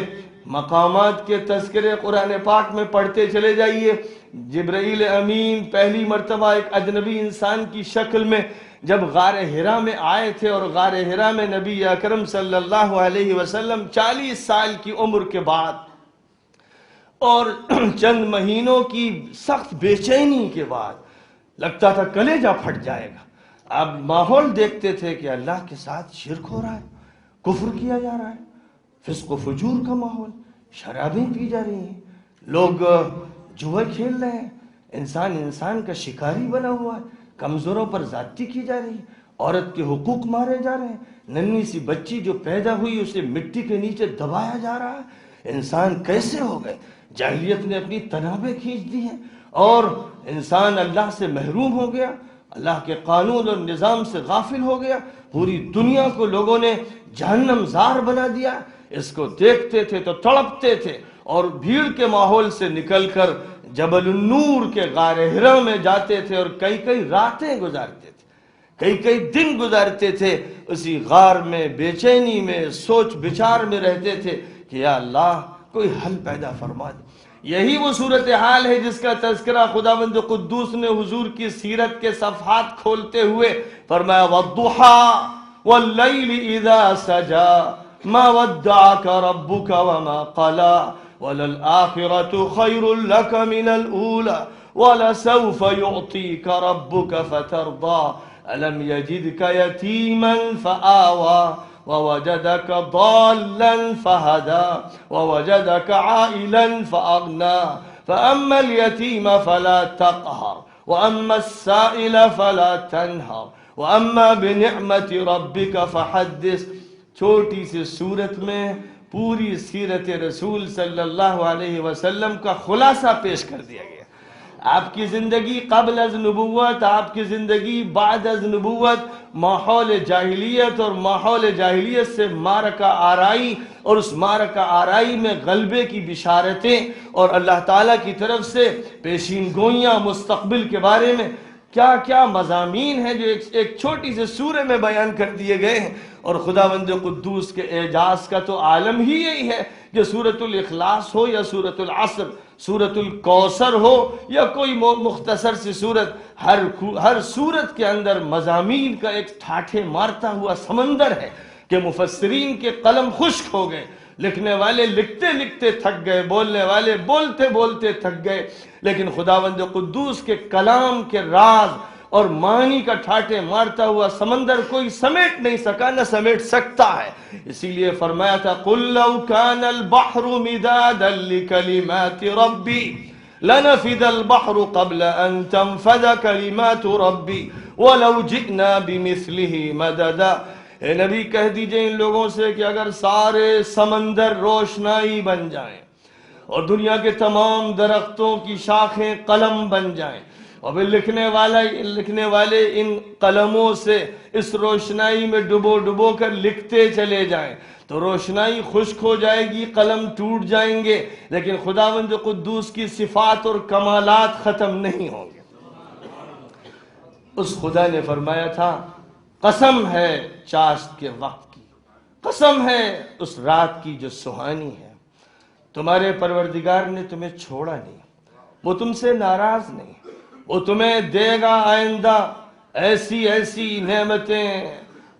مقامات کے تذکرے قرآن پاک میں پڑھتے چلے جائیے۔ جبرائیل امین پہلی مرتبہ ایک اجنبی انسان کی شکل میں جب غار حرا میں آئے تھے، اور غار حرا میں نبی اکرم صلی اللہ علیہ وسلم 40 سال کی عمر کے بعد اور چند مہینوں کی سخت بے چینی کے بعد، لگتا تھا کلیجہ پھٹ جائے گا۔ اب ماحول دیکھتے تھے کہ اللہ کے ساتھ شرک ہو رہا ہے، کفر کیا جا رہا ہے، فسق و فجور کا ماحول، شرابیں پی جا رہی ہیں، لوگ جوا کھیل رہے ہیں، انسان کا شکاری بنا ہوا ہے، کمزوروں پر زیادتی کی جا رہی ہے، عورت کے حقوق مارے جا رہے ہیں، ننھی سی بچی جو پیدا ہوئی اسے مٹی کے نیچے دبایا جا رہا ہے۔ انسان کیسے ہو گئے؟ جاہلیت نے اپنی تنابیں کھینچ دی ہیں اور انسان اللہ سے محروم ہو گیا، اللہ کے قانون اور نظام سے غافل ہو گیا، پوری دنیا کو لوگوں نے جہنم زار بنا دیا۔ اس کو دیکھتے تھے تو تڑپتے تھے اور بھیڑ کے ماحول سے نکل کر جبل النور کے غار حرا میں جاتے تھے اور کئی راتیں گزارتے تھے، کئی دن گزارتے تھے اسی غار میں، بے چینی میں، سوچ بچار میں رہتے تھے کہ یا اللہ کوئی حل پیدا فرما دے۔ یہی وہ صورتحال ہے جس کا تذکرہ خداوند قدوس نے حضور کی سیرت کے صفحات کھولتے ہوئے فرمایا وَالضُّحَىٰ وَاللَّيْلِ إِذَا سَجَىٰ مَا وَدَّعَكَ رَبُّكَ وَمَا قَلَىٰ وَلَلْآخِرَةُ خَيْرٌ لَكَ مِنَ الْأُولَىٰ وَلَسَوْفَ يُعْطِيكَ رَبُّكَ فَتَرْضَىٰ أَلَمْ يَجِدْكَ يَتِيمًا فَآوَىٰ وَوَجَدَكَ ضَالًّا فَهَدَىٰ وَوَجَدَكَ عَائِلًا فَأَغْنَىٰ فَأَمَّا الْيَتِيمَ فَلَا تَقْهَرْ وَأَمَّا السَّائِلَ فَلَا تَنْهَرْ وَأَمَّا بِنِعْمَةِ رَبِّكَ فَحَدِّثْ۔ چھوٹی سی صورت میں پوری سیرت رسول صلی اللہ علیہ وسلم کا خلاصہ پیش کر دیا گیا۔ آپ کی زندگی قبل از نبوت، آپ کی زندگی بعد از نبوت، ماحول جاہلیت اور ماحول جاہلیت سے معرکہ آرائی، اور اس معرکہ آرائی میں غلبے کی بشارتیں اور اللہ تعالیٰ کی طرف سے پیشین گوئیاں مستقبل کے بارے میں کیا کیا مضامین ہیں جو ایک چھوٹی سے سورہ میں بیان کر دیے گئے ہیں۔ اور خداوند قدوس کے اعجاز کا تو عالم ہی یہی ہے کہ سورۃ الاخلاص ہو یا سورۃ العصر، سورۃ الکوثر ہو یا کوئی مختصر سی سورت، ہر سورت کے اندر مضامین کا ایک ٹھاٹھے مارتا ہوا سمندر ہے کہ مفسرین کے قلم خشک ہو گئے، لکھنے والے لکھتے لکھتے تھک گئے، بولنے والے بولتے بولتے تھک گئے، لیکن خداوند قدوس کے کلام کے راز اور معنی کا ٹھاٹھے مارتا ہوا سمندر کوئی سمیٹ نہیں سکا، نہ سمیٹ سکتا ہے۔ اسی لیے فرمایا تھا قُلْ لَوْ كَانَ الْبَحْرُ مِدَادًا لِكَلِمَاتِ رَبِّي لَنَفِدَ الْبَحْرُ قَبْلَ أَن تَنفَدَ كَلِمَاتُ رَبِّي وَلَوْ جِئْنَا بِمِثْلِهِ مَدَدًا۔ اے نبی کہہ دیجئے ان لوگوں سے کہ اگر سارے سمندر روشنائی بن جائیں اور دنیا کے تمام درختوں کی شاخیں قلم بن جائیں اور پھر لکھنے والے ان قلموں سے اس روشنائی میں ڈبو کر لکھتے چلے جائیں تو روشنائی خشک ہو جائے گی، قلم ٹوٹ جائیں گے، لیکن خداوند قدوس کی صفات اور کمالات ختم نہیں ہوں گے۔ اس خدا نے فرمایا تھا قسم ہے چاشت کے وقت کی، قسم ہے اس رات کی جو سہانی ہے، تمہارے پروردگار نے تمہیں چھوڑا نہیں، وہ تم سے ناراض نہیں، وہ تمہیں دے گا آئندہ ایسی نعمتیں،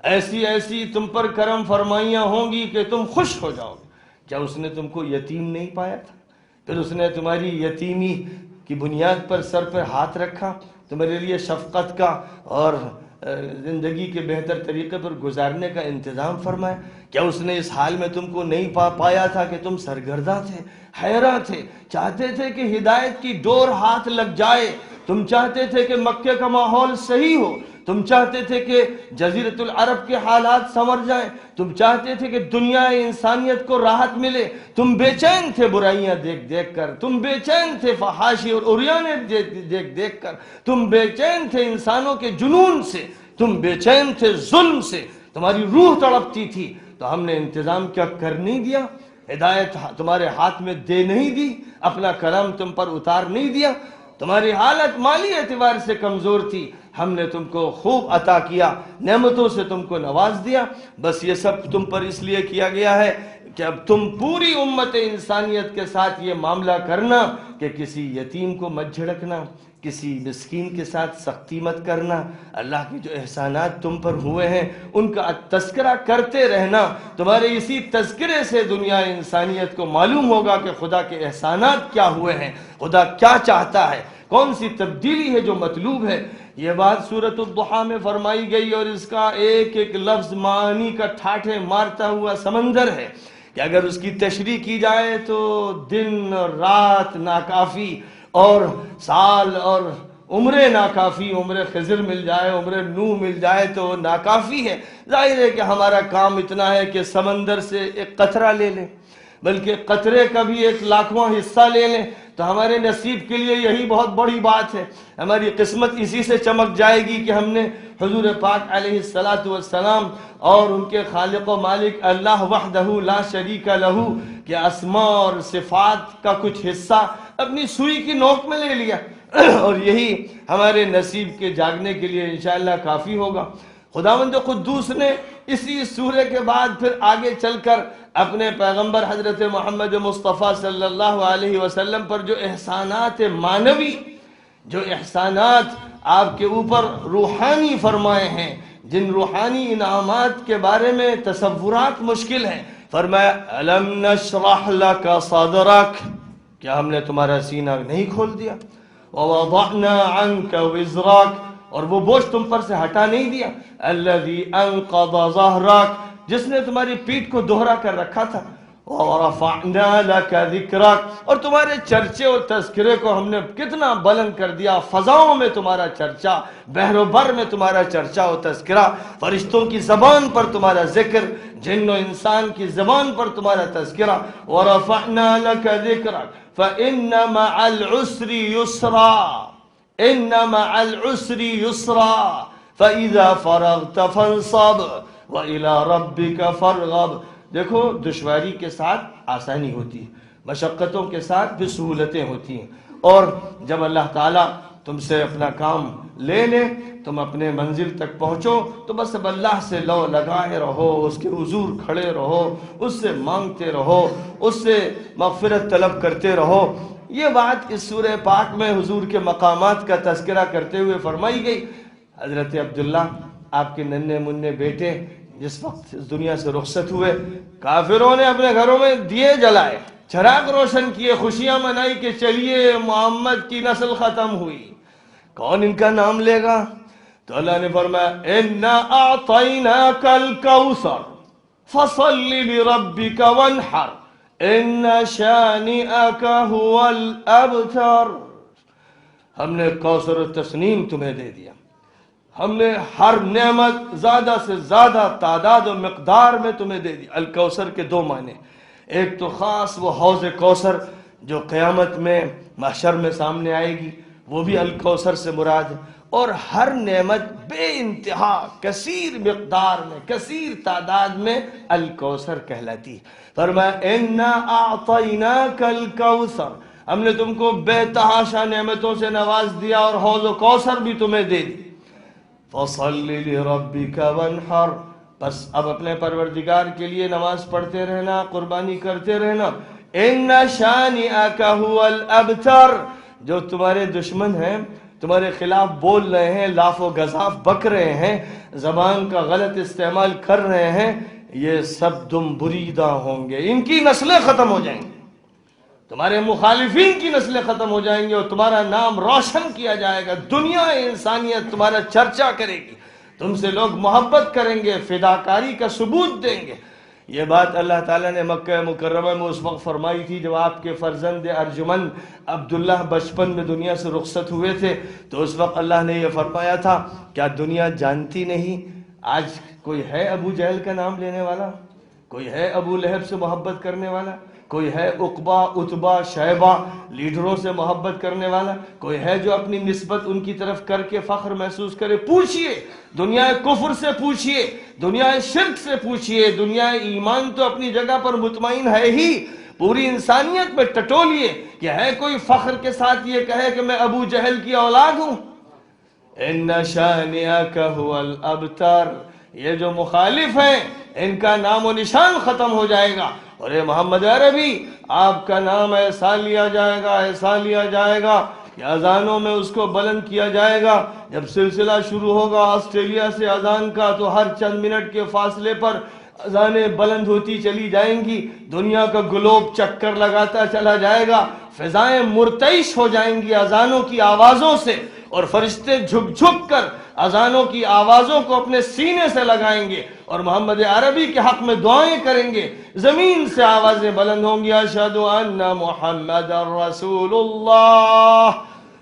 ایسی تم پر کرم فرمائیاں ہوں گی کہ تم خوش ہو جاؤ گے۔ کیا اس نے تم کو یتیم نہیں پایا تھا؟ پھر اس نے تمہاری یتیمی کی بنیاد پر سر پر ہاتھ رکھا، تمہارے لیے شفقت کا اور زندگی کے بہتر طریقے پر گزارنے کا انتظام فرمایا۔ کیا اس نے اس حال میں تم کو نہیں پایا تھا کہ تم سرگرداں تھے، حیراں تھے، چاہتے تھے کہ ہدایت کی ڈور ہاتھ لگ جائے، تم چاہتے تھے کہ مکے کا ماحول صحیح ہو، تم چاہتے تھے کہ جزیرۃ العرب کے حالات سنور جائیں، تم چاہتے تھے کہ دنیا انسانیت کو راحت ملے، تم بے چین تھے برائیاں دیکھ کر، تم بے چین تھے فحاشی اور عریانے دیکھ کر، تم بے چین تھے انسانوں کے جنون سے، تم بے چین تھے ظلم سے، تمہاری روح تڑپتی تھی، تو ہم نے انتظام کیا کر نہیں دیا؟ ہدایت تمہارے ہاتھ میں دے نہیں دی، اپنا کلام تم پر اتار نہیں دیا؟ تمہاری حالت مالی اعتبار سے کمزور تھی، ہم نے تم کو خوب عطا کیا، نعمتوں سے تم کو نواز دیا، بس یہ سب تم پر اس لیے کیا گیا ہے کہ اب تم پوری امت انسانیت کے ساتھ یہ معاملہ کرنا کہ کسی یتیم کو مت جھڑکنا، کسی مسکین کے ساتھ سختی مت کرنا، اللہ کے جو احسانات تم پر ہوئے ہیں ان کا تذکرہ کرتے رہنا۔ تمہارے اسی تذکرے سے دنیا انسانیت کو معلوم ہوگا کہ خدا کے احسانات کیا ہوئے ہیں، خدا کیا چاہتا ہے، کون سی تبدیلی ہے جو مطلوب ہے۔ یہ بات سورۃ الضحیٰ میں فرمائی گئی، اور اس کا ایک ایک لفظ معانی کا ٹھاٹھے مارتا ہوا سمندر ہے کہ اگر اس کی تشریح کی جائے تو دن اور رات ناکافی، اور سال اور عمریں ناکافی، عمر خضر مل جائے، عمر نوح مل جائے تو ناکافی ہے۔ ظاہر ہے کہ ہمارا کام اتنا ہے کہ سمندر سے ایک قطرہ لے لیں، بلکہ قطرے کا بھی 1,00,000واں حصہ لے لیں تو ہمارے نصیب کے لیے یہی بہت بڑی بات ہے۔ ہماری قسمت اسی سے چمک جائے گی کہ ہم نے حضور پاک علیہ السلام اور ان کے خالق و مالک اللہ وحدہ لا شریک لہ کے اسماء اور صفات کا کچھ حصہ اپنی سوئی کی نوک میں لے لیا، اور یہی ہمارے نصیب کے جاگنے کے لیے انشاءاللہ کافی ہوگا۔ خداوند قدوس نے اسی سورے کے بعد پھر آگے چل کر اپنے پیغمبر حضرت محمد مصطفیٰ صلی اللہ علیہ وسلم پر جو احسانات معنوی، جو احسانات آپ کے اوپر روحانی فرمائے ہیں، جن روحانی انعامات کے بارے میں تصورات مشکل ہیں، فرمایا الم نشرح لک صدرک، کیا ہم نے تمہارا سینہ نہیں کھول دیا، ووضعنا عنک وزرک، اور وہ بوجھ تم پر سے ہٹا نہیں دیا، الذی انقض ظہرک، جس نے تمہاری پیٹھ کو دوہرا کر رکھا تھا، ورفعنا لک ذکرک، اور تمہارے چرچے اور تذکرے کو ہم نے کتنا بلند کر دیا، فضاؤں میں تمہارا چرچا، بحر و بر میں تمہارا چرچا و تذکرہ، فرشتوں کی زبان پر تمہارا ذکر، جن و انسان کی زبان پر تمہارا تذکرہ، ورفعنا لک ذکرک فإن مع العسر يسرا، ان مع العسر يسرا فإذا فرغت فانصب وإلى ربك فارغب۔ دیکھو، دشواری کے ساتھ آسانی ہوتی ہے، مشقتوں کے ساتھ بھی سہولتیں ہوتی ہیں، اور جب اللہ تعالیٰ تم سے اپنا کام لے لے، تم اپنے منزل تک پہنچو تو بس اب اللہ سے لو لگائے رہو، اس کے حضور کھڑے رہو، اس سے مانگتے رہو، اس سے مغفرت طلب کرتے رہو۔ یہ بات اس سورہ پاک میں حضور کے مقامات کا تذکرہ کرتے ہوئے فرمائی گئی۔ حضرت عبداللہ آپ کے ننھے منھے بیٹے جس وقت اس دنیا سے رخصت ہوئے، کافروں نے اپنے گھروں میں دیے جلائے، چراغ روشن کیے، خوشیاں منائی کہ چلیے محمد کی نسل ختم ہوئی، کون ان کا نام لے گا؟ تو اللہ نے فرمایا اِنَّا أَعْطَيْنَاكَ الْكَوْثَرَ فَصَلِّ لِرَبِّكَ وَانْحَرْ إِنَّ شَانِئَكَ هُوَ الْأَبْتَرُ۔ ہم نے کوثر و تسنیم تمہیں دے دیا، ہم نے ہر نعمت زیادہ سے زیادہ تعداد و مقدار میں تمہیں دے دی۔ الکوثر کے دو معنی، ایک تو خاص وہ حوض کوثر جو قیامت میں محشر میں سامنے آئے گی، وہ بھی الکوثر سے مراد ہے، اور ہر نعمت بے انتہا کثیر مقدار میں، کثیر تعداد میں الکوثر کہلاتی ہے۔ فرمایا اِنَّا أَعْطَيْنَاكَ الْكَوْثَرَ، ہم نے تم کو بے تحاشا نعمتوں سے نواز دیا اور حوض و کوثر بھی تمہیں دے دی۔ فَصَلِّ لِرَبِّكَ وَانْحَرْ، بس اب اپنے پروردگار کے لیے نماز پڑھتے رہنا، قربانی کرتے رہنا۔ إِنَّ شَانِئَكَ هُوَ الْأَبْتَرُ، جو تمہارے دشمن ہیں، تمہارے خلاف بول رہے ہیں، لاف و گزاف بک رہے ہیں، زبان کا غلط استعمال کر رہے ہیں، یہ سب دم بریدہ ہوں گے، ان کی نسلیں ختم ہو جائیں گی، تمہارے مخالفین کی نسلیں ختم ہو جائیں گی، اور تمہارا نام روشن کیا جائے گا، دنیا انسانیت تمہارا چرچا کرے گی، تم سے لوگ محبت کریں گے، فداکاری کا ثبوت دیں گے۔ یہ بات اللہ تعالیٰ نے مکہ مکرمہ میں اس وقت فرمائی تھی جب آپ کے فرزند ارجمن عبداللہ بچپن میں دنیا سے رخصت ہوئے تھے، تو اس وقت اللہ نے یہ فرمایا تھا کیا دنیا جانتی نہیں؟ آج کوئی ہے ابو جہل کا نام لینے والا؟ کوئی ہے ابو لہب سے محبت کرنے والا؟ کوئی ہے عقبہ، عتبہ، شیبہ لیڈروں سے محبت کرنے والا؟ کوئی ہے جو اپنی نسبت ان کی طرف کر کے فخر محسوس کرے؟ پوچھئے، دنیا کفر سے پوچھئے، دنیا شرک سے پوچھئے، دنیا ایمان تو اپنی جگہ پر مطمئن ہے ہی، پوری انسانیت میں ٹٹولیے کہ ہے کوئی فخر کے ساتھ یہ کہے کہ میں ابو جہل کی اولاد ہوں؟ ان شانئک هو الابتر، یہ جو مخالف ہیں ان کا نام و نشان ختم ہو جائے گا۔ اور اے محمد عربی، آپ کا نام ایسا لیا جائے گا، ایسا لیا جائے گا کہ اذانوں میں اس کو بلند کیا جائے گا۔ جب سلسلہ شروع ہوگا آسٹریلیا سے اذان کا، تو ہر چند منٹ کے فاصلے پر اذانیں بلند ہوتی چلی جائیں گی، دنیا کا گلوب چکر لگاتا چلا جائے گا، فضائیں مرتعش ہو جائیں گی اذانوں کی آوازوں سے، اور فرشتے جھک جھک کر اذانوں کی آوازوں کو اپنے سینے سے لگائیں گے اور محمد عربی کے حق میں دعائیں کریں گے۔ زمین سے آوازیں بلند ہوں گی، اشہد ان محمد رسول اللہ،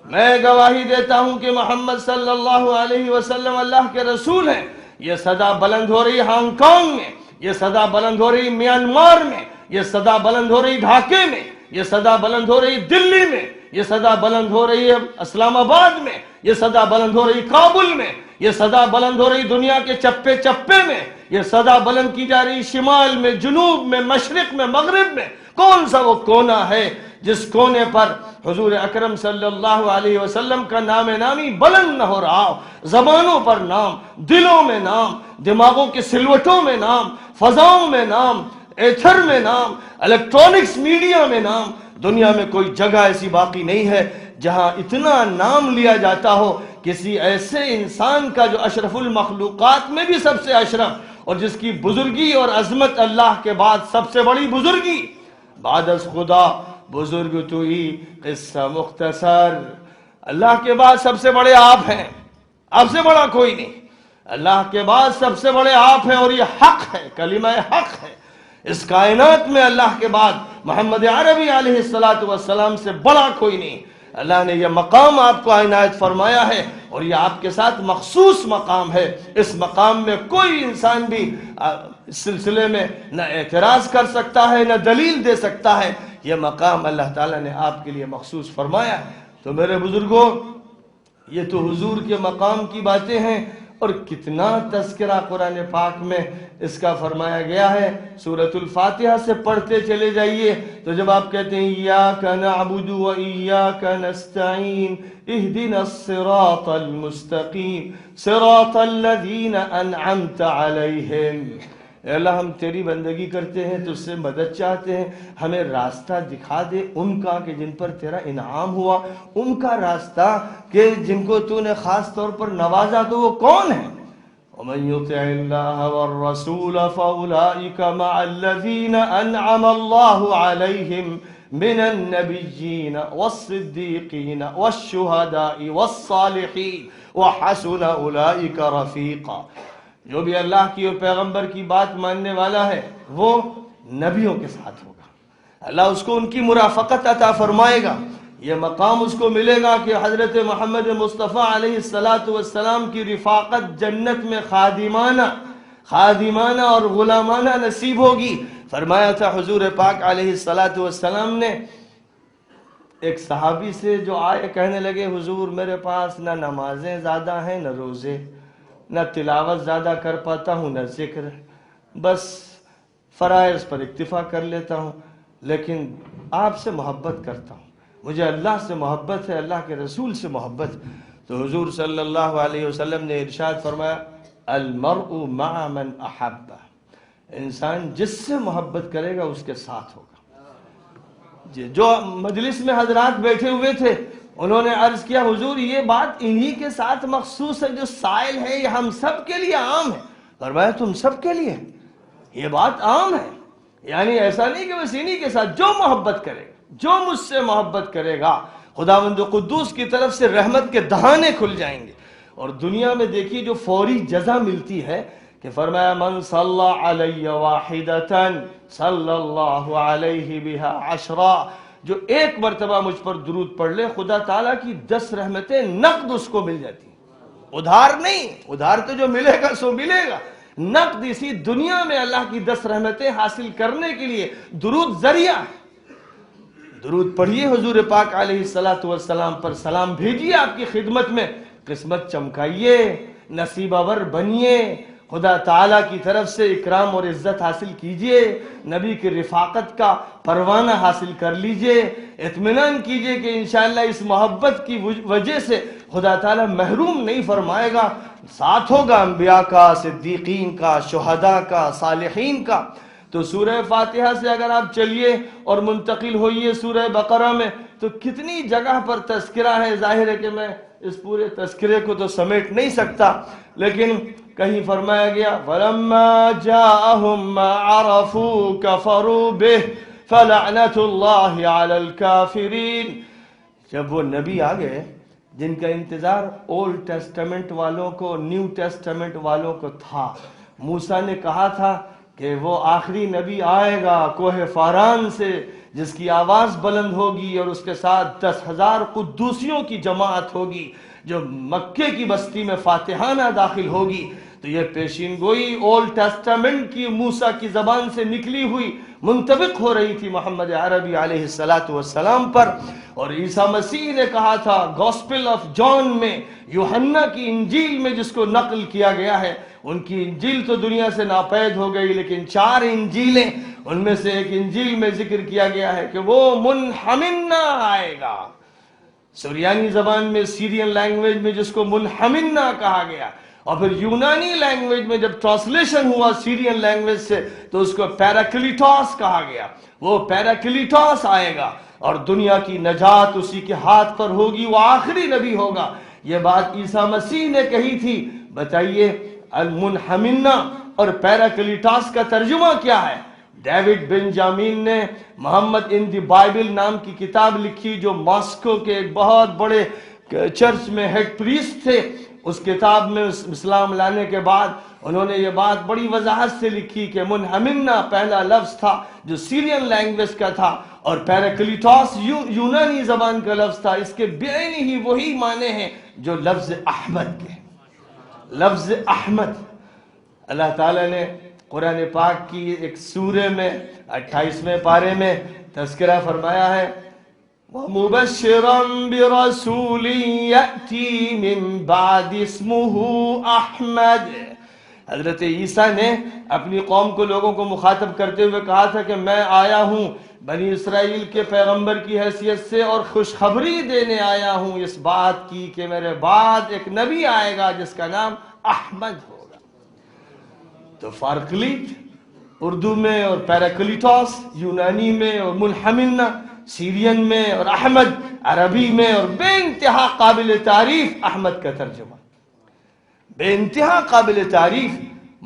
میں گواہی دیتا ہوں کہ محمد صلی اللہ علیہ وسلم اللہ کے رسول ہیں۔ یہ صدا بلند ہو رہی ہانگ کانگ میں، یہ صدا بلند ہو رہی میانمار میں، یہ صدا بلند ہو رہی ڈھاکے میں، یہ صدا بلند ہو رہی دلی میں، یہ صدا بلند ہو رہی ہے اسلام آباد میں، یہ صدا بلند ہو رہی کابل میں، یہ صدا بلند ہو رہی دنیا کے چپے چپے میں، یہ صدا بلند کی جا رہی شمال میں، جنوب میں، مشرق میں، مغرب میں۔ کون سا وہ کونا ہے جس کونے پر حضور اکرم صلی اللہ علیہ وسلم کا نام نامی بلند نہ ہو رہا ہو؟ زبانوں پر نام، دلوں میں نام، دماغوں کے سلوٹوں میں نام، فضاؤں میں نام، ایتھر میں نام، الیکٹرانکس میڈیا میں نام۔ دنیا میں کوئی جگہ ایسی باقی نہیں ہے جہاں اتنا نام لیا جاتا ہو کسی ایسے انسان کا جو اشرف المخلوقات میں بھی سب سے اشرف، اور جس کی بزرگی اور عظمت اللہ کے بعد سب سے بڑی بزرگی، بعد از خدا بزرگ تو ہی، قصہ مختصر۔ اللہ کے بعد سب سے بڑے آپ ہیں، آپ سے بڑا کوئی نہیں۔ اللہ کے بعد سب سے بڑے آپ ہیں، اور یہ حق ہے، کلمہ حق ہے۔ اس کائنات میں اللہ کے بعد محمد عربی علیہ السلام سے بڑا کوئی نہیں۔ اللہ نے یہ مقام آپ کو عنایت فرمایا ہے، اور یہ آپ کے ساتھ مخصوص مقام ہے۔ اس مقام میں کوئی انسان بھی اس سلسلے میں نہ اعتراض کر سکتا ہے، نہ دلیل دے سکتا ہے۔ یہ مقام اللہ تعالیٰ نے آپ کے لیے مخصوص فرمایا ہے۔ تو میرے بزرگوں، یہ تو حضور کے مقام کی باتیں ہیں، اور کتنا تذکرہ قرآن پاک میں اس کا فرمایا گیا ہے۔ سورۃ الفاتحہ سے پڑھتے چلے جائیے تو جب آپ کہتے ہیں ایاک نعبد و ایاک نستعین اہدنا الصراط المستقیم صراط الذین انعمت علیہم، اے اللہ ہم تیری بندگی کرتے ہیں، تجھ سے مدد چاہتے ہیں، ہمیں راستہ دکھا دے ان کا کہ جن پر تیرا انعام ہوا، ان کا راستہ کہ جن کو تو نے خاص طور پر نوازا، تو وہ کون ہیں؟ وَمَن يُطِعِ اللَّهَ وَالرَّسُولَ فَأُولَئِكَ مَعَ الَّذِينَ أَنْعَمَ اللَّهُ عَلَيْهِمْ مِنَ النَّبِيِّينَ وَالصِّدِّيقِينَ وَالشُّهَدَاءِ وَالصَّالِحِينَ وَحَسُنَ أُولَئِكَ رَفِيقًا۔ جو بھی اللہ کی اور پیغمبر کی بات ماننے والا ہے وہ نبیوں کے ساتھ ہوگا، اللہ اس کو ان کی مرافقت عطا فرمائے گا۔ یہ مقام اس کو ملے گا کہ حضرت محمد مصطفیٰ علیہ السلام کی رفاقت جنت میں خادمانہ اور غلامانہ نصیب ہوگی۔ فرمایا تھا حضور پاک علیہ السلام نے ایک صحابی سے جو آئے، کہنے لگے حضور میرے پاس نہ نمازیں زیادہ ہیں، نہ روزے، نہ تلاوت زیادہ کر پاتا ہوں، نہ ذکر، بس فرائض پر اکتفا کر لیتا ہوں، لیکن آپ سے محبت کرتا ہوں، مجھے اللہ سے محبت ہے، اللہ کے رسول سے محبت۔ تو حضور صلی اللہ علیہ وسلم نے ارشاد فرمایا المرء مع من احب، انسان جس سے محبت کرے گا اس کے ساتھ ہوگا۔ جو مجلس میں حضرات بیٹھے ہوئے تھے انہوں نے عرض کیا حضور یہ بات انہی کے ساتھ مخصوص ہے جو سائل ہے، یہ ہم سب کے لیے عام ہے۔ فرمایا تم سب کے لیے یہ بات عام ہے، یعنی ایسا نہیں کہ بس انہی کے ساتھ، جو محبت کرے گا، جو مجھ سے محبت کرے گا، خداوند قدوس کی طرف سے رحمت کے دہانے کھل جائیں گے۔ اور دنیا میں دیکھیے جو فوری جزا ملتی ہے کہ فرمایا من صلی علی واحدتا صلی اللہ علیہ بہا عشرا، جو ایک مرتبہ مجھ پر درود پڑھ لے خدا تعالیٰ کی 10 رحمتیں نقد اس کو مل جاتی ہیں، ادھار نہیں، ادھار تو جو ملے گا سو ملے گا، نقد اسی دنیا میں اللہ کی 10 رحمتیں حاصل کرنے کے لیے درود ذریعہ ہے۔ درود پڑھیے حضور پاک علیہ السلام پر، سلام بھیجیے آپ کی خدمت میں، قسمت چمکائیے، نصیب آور بنیے، خدا تعالیٰ کی طرف سے اکرام اور عزت حاصل کیجئے، نبی کی رفاقت کا پروانہ حاصل کر لیجئے، اطمینان کیجئے کہ انشاءاللہ اس محبت کی وجہ سے خدا تعالیٰ محروم نہیں فرمائے گا، ساتھ ہوگا انبیاء کا، صدیقین کا، شہداء کا، صالحین کا۔ تو سورہ فاتحہ سے اگر آپ چلیے اور منتقل ہوئیے سورہ بقرہ میں تو کتنی جگہ پر تذکرہ ہے، ظاہر ہے کہ میں اس پورے تذکرے کو تو سمیٹ نہیں سکتا، لیکن کہیں فرمایا گیا فَلَمَّا جَاءَهُمْ مَا عَرَفُوا كَفَرُوا بِهِ فَلَعْنَةُ اللَّهِ عَلَى الْكَافِرِينَ۔ جب وہ نبی آ گئے جن کا انتظار اولڈ ٹیسٹمنٹ والوں کو، نیو ٹیسٹمنٹ والوں کو تھا، موسیٰ نے کہا تھا کہ وہ آخری نبی آئے گا کوہ فاران سے، جس کی آواز بلند ہوگی اور اس کے ساتھ 10,000 قدوسیوں کی جماعت ہوگی جو مکے کی بستی میں فاتحانہ داخل ہوگی۔ تو یہ پیشین گوئی اولڈ ٹیسٹمنٹ کی موسیٰ کی زبان سے نکلی ہوئی منطبق ہو رہی تھی محمد عربی علیہ السلام پر، اور عیسیٰ مسیح نے کہا تھا گوسپل آف جان میں، یوحنا کی انجیل میں جس کو نقل کیا گیا ہے، ان کی انجیل تو دنیا سے ناپید ہو گئی، لیکن 4 انجیلیں، ان میں سے ایک انجیل میں ذکر کیا گیا ہے کہ وہ منحمنہ آئے گا، سریانی زبان میں، سیرین لینگویج میں جس کو منحمنہ کہا گیا، اور پھر یونانی لینگویج میں جب ٹرانسلیشن ہوا سیرین لینگویج سے تو اس کو پیراکلیٹوس کہا گیا، وہ پیراکلیٹوس آئے گا اور دنیا کی نجات اسی کے ہاتھ پر ہوگی، وہ آخری نبی ہوگا۔ یہ بات عیسیٰ مسیح نے کہی تھی۔ بتائیے المنحمنہ اور پیراکلیٹوس کا ترجمہ کیا ہے؟ ڈیوڈ بنجامین نے محمد ان دی بائبل نام کی کتاب لکھی، جو ماسکو کے ایک بہت بڑے چرچ میں ہیڈ پریسٹ تھے۔ اس کتاب میں اسلام لانے کے بعد انہوں نے یہ بات بڑی وضاحت سے لکھی کہ منحمنہ پہلا لفظ تھا جو سیرین لینگویج کا تھا، اور پیراکلیٹوس یونانی زبان کا لفظ تھا، اس کے بعینی ہی وہی معنی ہیں جو لفظ احمد کے۔ لفظ احمد اللہ تعالیٰ نے قرآن پاک کی ایک سورہ میں 28ویں پارے میں تذکرہ فرمایا ہے وَمُبَشِّرًا بِرَسُولٍ يَأْتِي مِن بَعْدِ اسْمُهُ أَحْمَدُ۔ حضرت عیسیٰ نے اپنی قوم کو، لوگوں کو مخاطب کرتے ہوئے کہا تھا کہ میں آیا ہوں بنی اسرائیل کے پیغمبر کی حیثیت سے اور خوشخبری دینے آیا ہوں اس بات کی کہ میرے بعد ایک نبی آئے گا جس کا نام احمد ہوگا۔ تو فارکلیٹ اردو میں، اور پیراکلیٹوس یونانی میں، اور منحمنہ سیرین میں، اور احمد عربی میں، اور بے انتہا قابل تعریف احمد کا ترجمہ، بے انتہا قابل تعریف۔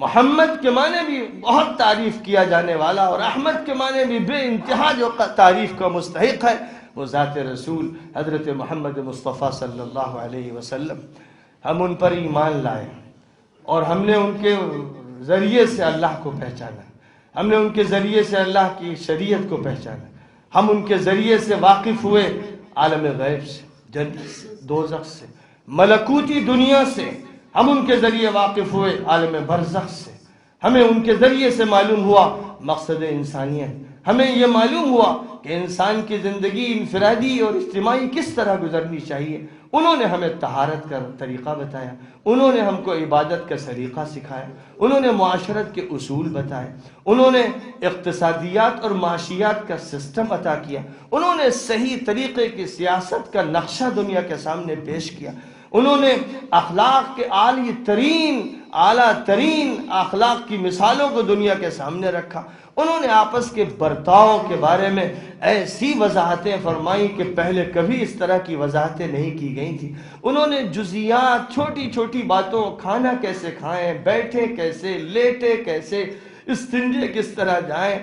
محمد کے معنی بھی بہت تعریف کیا جانے والا، اور احمد کے معنی بھی بے انتہا جو تعریف کا مستحق ہے، وہ ذات رسول حضرت محمد مصطفیٰ صلی اللہ علیہ وسلم۔ ہم ان پر ایمان لائے اور ہم نے ان کے ذریعے سے اللہ کو پہچانا، ہم نے ان کے ذریعے سے اللہ کی شریعت کو پہچانا، ہم ان کے ذریعے سے واقف ہوئے عالم غیب سے، جنت سے، دوزخ سے، ملکوتی دنیا سے، ہم ان کے ذریعے واقف ہوئے عالم برزخ سے، ہمیں ان کے ذریعے سے معلوم ہوا مقصد انسانیت، ہمیں یہ معلوم ہوا کہ انسان کی زندگی انفرادی اور اجتماعی کس طرح گزرنی چاہیے۔ انہوں نے ہمیں طہارت کا طریقہ بتایا، انہوں نے ہم کو عبادت کا سلیقہ سکھایا، انہوں نے معاشرت کے اصول بتائے، انہوں نے اقتصادیات اور معاشیات کا سسٹم عطا کیا، انہوں نے صحیح طریقے کی سیاست کا نقشہ دنیا کے سامنے پیش کیا، انہوں نے اخلاق کے اعلیٰ ترین اخلاق کی مثالوں کو دنیا کے سامنے رکھا، انہوں نے آپس کے برتاؤ کے بارے میں ایسی وضاحتیں فرمائیں کہ پہلے کبھی اس طرح کی وضاحتیں نہیں کی گئی تھی، انہوں نے جزیات، چھوٹی چھوٹی باتوں، کھانا کیسے کھائیں، بیٹھے کیسے، لیٹے کیسے، استنجے کس طرح جائیں،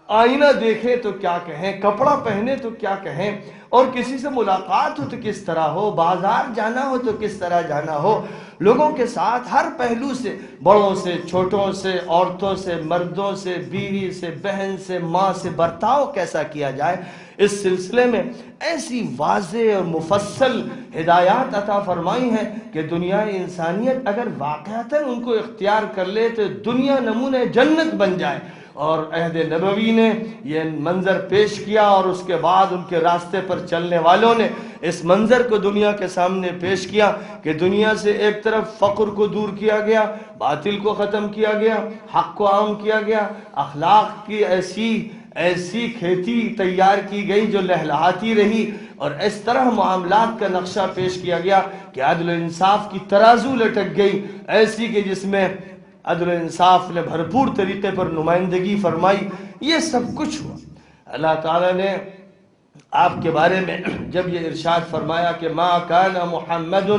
آئینہ دیکھیں تو کیا کہیں، کپڑا پہنے تو کیا کہیں، اور کسی سے ملاقات ہو تو کس طرح ہو، بازار جانا ہو تو کس طرح جانا ہو، لوگوں کے ساتھ ہر پہلو سے، بڑوں سے چھوٹوں سے، عورتوں سے مردوں سے، بیوی سے بہن سے ماں سے برتاؤ کیسا کیا جائے، اس سلسلے میں ایسی واضح اور مفصل ہدایات عطا فرمائی ہیں کہ دنیا انسانیت اگر واقعتاً ان کو اختیار کر لے تو دنیا نمونہ جنت بن جائے، اور عہد نبوی نے یہ منظر پیش کیا، اور اس کے بعد ان کے راستے پر چلنے والوں نے اس منظر کو دنیا کے سامنے پیش کیا کہ دنیا سے ایک طرف فقر کو دور کیا گیا، باطل کو ختم کیا گیا، حق کو عام کیا گیا، اخلاق کی ایسی کھیتی تیار کی گئی جو لہلہاتی رہی، اور اس طرح معاملات کا نقشہ پیش کیا گیا کہ عدل و انصاف کی ترازو لٹک گئی ایسی کہ جس میں عدل و انصاف نے بھرپور طریقے پر نمائندگی فرمائی۔ یہ سب کچھ ہوا۔ اللہ تعالیٰ نے آپ کے بارے میں جب یہ ارشاد فرمایا کہ ما کان محمد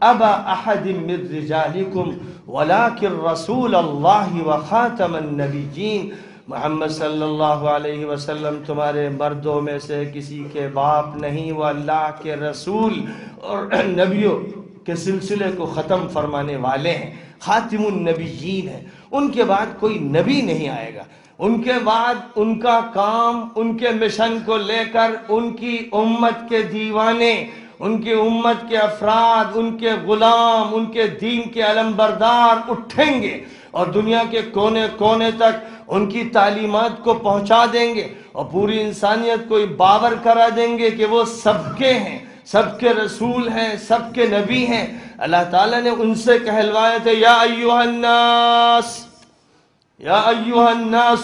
ابا احد من رجالکم ولکن رسول اللہ وخاتم النبیین، محمد صلی اللہ علیہ وسلم تمہارے مردوں میں سے کسی کے باپ نہیں، وہ اللہ کے رسول اور نبیوں کے سلسلے کو ختم فرمانے والے ہیں، خاتم النبیین ہیں۔ ان کے بعد کوئی نبی نہیں آئے گا، ان کے بعد ان کا کام، ان کے مشن کو لے کر ان کی امت کے دیوانے، ان کی امت کے افراد، ان کے غلام، ان کے دین کے علمبردار اٹھیں گے اور دنیا کے کونے کونے تک ان کی تعلیمات کو پہنچا دیں گے، اور پوری انسانیت کو باور کرا دیں گے کہ وہ سب کے ہیں، سب کے رسول ہیں، سب کے نبی ہیں۔ اللہ تعالیٰ نے ان سے کہلوائے تھے یا ایھا الناس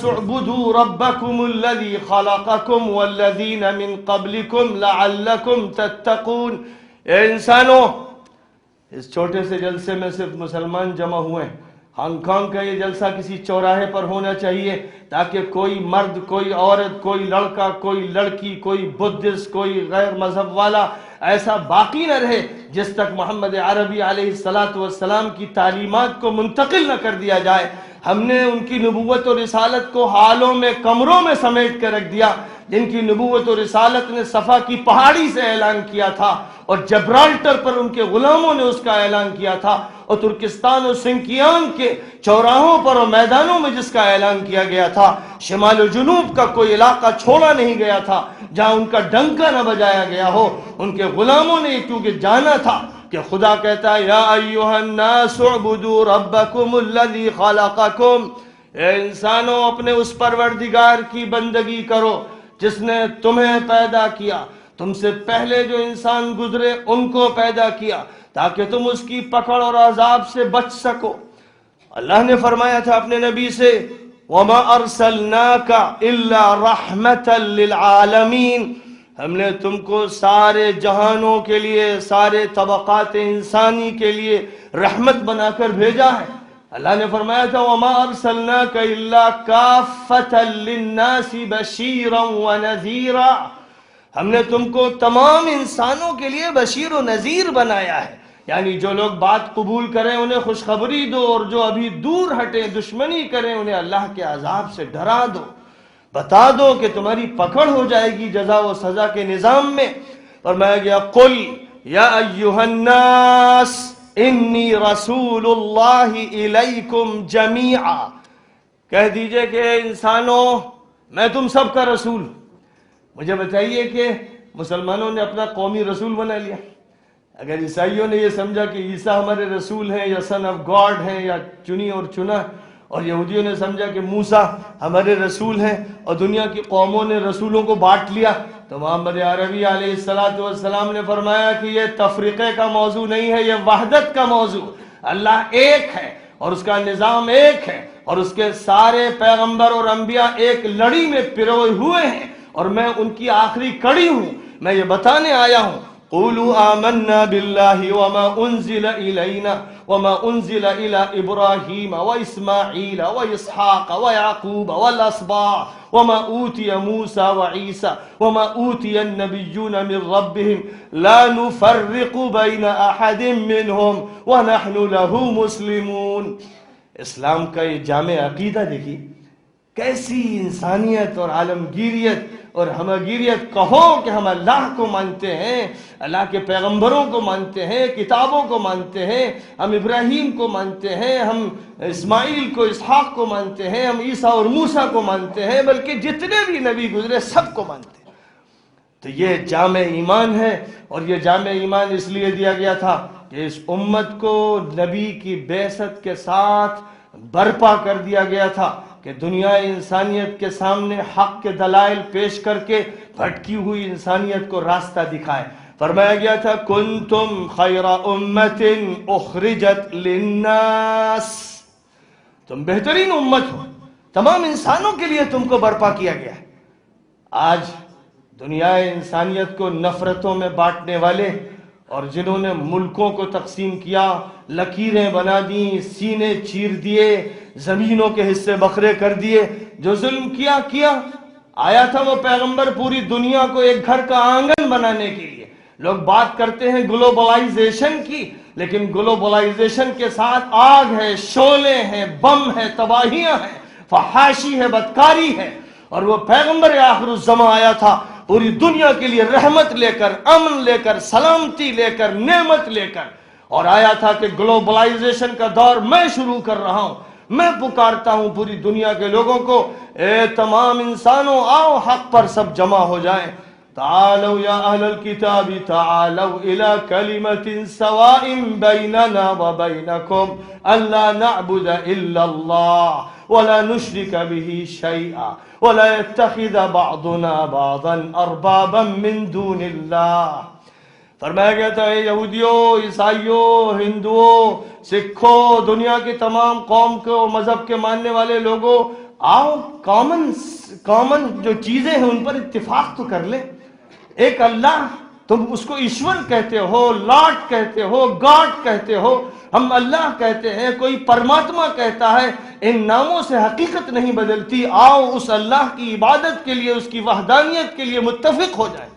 اعبدوا ربکم الذی خلقکم والذین من قبلکم لعلکم تتقون۔ اے انسانوں، اس چھوٹے سے جلسے میں صرف مسلمان جمع ہوئے ہیں۔ ہانگ کانگ کا یہ جلسہ کسی چوراہے پر ہونا چاہیے تاکہ کوئی مرد، کوئی عورت، کوئی لڑکا، کوئی لڑکی، کوئی بدھسٹ، کوئی غیر مذہب والا ایسا باقی نہ رہے جس تک محمد عربی علیہ السلام کی تعلیمات کو منتقل نہ کر دیا جائے۔ ہم نے ان کی نبوت و رسالت کو حالوں میں، کمروں میں سمیٹ کر رکھ دیا۔ جن کی نبوت و رسالت نے صفا کی پہاڑی سے اعلان کیا تھا، اور جبرالٹر پر ان کے غلاموں نے اس کا اعلان کیا تھا، اور ترکستان اور سنکیان کے چوراہوں پر اور میدانوں میں جس کا اعلان کیا گیا تھا، شمال و جنوب کا کوئی علاقہ چھوڑا نہیں گیا تھا جہاں ان کا ڈنکا نہ بجایا گیا ہو۔ ان کے غلاموں نے کیونکہ جانا تھا کہ خدا کہتا ہے یا ایھا الناس اعبدوا ربکم الذی خلقکم، اے انسانوں اپنے اس پروردگار کی بندگی کرو جس نے تمہیں پیدا کیا، تم سے پہلے جو انسان گزرے ان کو پیدا کیا تاکہ تم اس کی پکڑ اور عذاب سے بچ سکو۔ اللہ نے فرمایا تھا اپنے نبی سے وَمَا أَرْسَلْنَاكَ إِلَّا رَحْمَةً لِلْعَالَمِينَ، ہم نے تم کو سارے جہانوں کے لیے، سارے طبقات انسانی کے لیے رحمت بنا کر بھیجا ہے۔ اللہ نے فرمایا تھا وَمَا أَرْسَلْنَاكَ إِلَّا كَافَّةً لِلنَّاسِ بَشِيرًا وَنَذِيرًا، ہم نے تم کو تمام انسانوں کے لیے بشیر و نذیر بنایا ہے، یعنی جو لوگ بات قبول کریں انہیں خوشخبری دو، اور جو ابھی دور ہٹیں، دشمنی کریں، انہیں اللہ کے عذاب سے ڈرا دو، بتا دو کہ تمہاری پکڑ ہو جائے گی جزا و سزا کے نظام میں۔ فرمایا گیا قل یا ایھا الناس انی رسول اللہ الیکم جمیعا، کہہ دیجئے کہ انسانوں میں تم سب کا رسول ہوں۔ مجھے بتائیے کہ مسلمانوں نے اپنا قومی رسول بنا لیا، اگر عیسائیوں نے یہ سمجھا کہ عیسیٰ ہمارے رسول ہیں یا سن آف گاڈ ہیں یا چنی اور چنا، اور یہودیوں نے سمجھا کہ موسیٰ ہمارے رسول ہیں، اور دنیا کی قوموں نے رسولوں کو بانٹ لیا، تو محمد عربی علیہ السلام نے فرمایا کہ یہ تفریقے کا موضوع نہیں ہے، یہ وحدت کا موضوع۔ اللہ ایک ہے اور اس کا نظام ایک ہے، اور اس کے سارے پیغمبر اور انبیاء ایک لڑی میں پروئے ہوئے ہیں، اور میں ان کی آخری کڑی ہوں۔ میں یہ بتانے آیا ہوں قولوا آمنا باللہ وما انزل الینا وما انزل الی ابراہیم واسماعیل واسحاق ویعقوب والاسباط وما اوتی موسیٰ وعیسیٰ وما اوتی النبیون من ربهم لا نفرق بین احد منہم ونحن له مسلمون۔ اسلام کا یہ جامع عقیدہ دیکھیے، کیسی انسانیت اور عالمگیریت اور ہمگیریت، کہو کہ ہم اللہ کو مانتے ہیں، اللہ کے پیغمبروں کو مانتے ہیں، کتابوں کو مانتے ہیں، ہم ابراہیم کو مانتے ہیں، ہم اسماعیل کو، اسحاق کو مانتے ہیں، ہم عیسیٰ اور موسیٰ کو مانتے ہیں، بلکہ جتنے بھی نبی گزرے سب کو مانتے ہیں۔ تو یہ جامع ایمان ہے، اور یہ جامع ایمان اس لیے دیا گیا تھا کہ اس امت کو نبی کی بعثت کے ساتھ برپا کر دیا گیا تھا، کہ دنیا انسانیت کے سامنے حق کے دلائل پیش کر کے بھٹکی ہوئی انسانیت کو راستہ دکھائے. فرمایا گیا تھا کنتم خیر امت اخرجت للناس، تم بہترین امت ہو، تمام انسانوں کے لیے تم کو برپا کیا گیا ہے. آج دنیا انسانیت کو نفرتوں میں بانٹنے والے اور جنہوں نے ملکوں کو تقسیم کیا، لکیریں بنا دیں، سینے چیر دیے، زمینوں کے حصے بکھرے کر دیے، جو ظلم کیا آیا تھا وہ پیغمبر پوری دنیا کو ایک گھر کا آنگن بنانے کے لیے. لوگ بات کرتے ہیں گلوبلائزیشن کی، لیکن گلوبلائزیشن کے ساتھ آگ ہے، شعلے ہیں، بم ہے، تباہیاں ہیں، فحاشی ہے، بدکاری ہے. اور وہ پیغمبر آخر الزمان آیا تھا پوری دنیا کے لیے رحمت لے کر، امن لے کر، سلامتی لے کر، نعمت لے کر، اور آیا تھا کہ گلوبلائزیشن کا دور میں شروع کر رہا ہوں. میں پکارتا ہوں پوری دنیا کے لوگوں کو، اے تمام انسانوں، آؤ حق پر سب جمع ہو جائیں. تعالوا یا اہل الکتاب تعالوا الى کلمة سواء بیننا وبینکم الا نعبد الا اللہ ولا نشرک به شیئا ولا يتخذ بعضنا بعضا اربابا من دون اللہ. فرمایا گیا تھا اے یہودیوں، عیسائیوں، ہندوؤں، سکھوں، دنیا کی تمام قوم کو مذہب کے ماننے والے لوگوں، آؤ کامن جو چیزیں ہیں ان پر اتفاق تو کر لیں. ایک اللہ، تم اس کو ایشور کہتے ہو، لاٹ کہتے ہو، گاڈ کہتے ہو، ہم اللہ کہتے ہیں، کوئی پرماتما کہتا ہے. ان ناموں سے حقیقت نہیں بدلتی. آؤ اس اللہ کی عبادت کے لیے، اس کی وحدانیت کے لیے متفق ہو جائیں.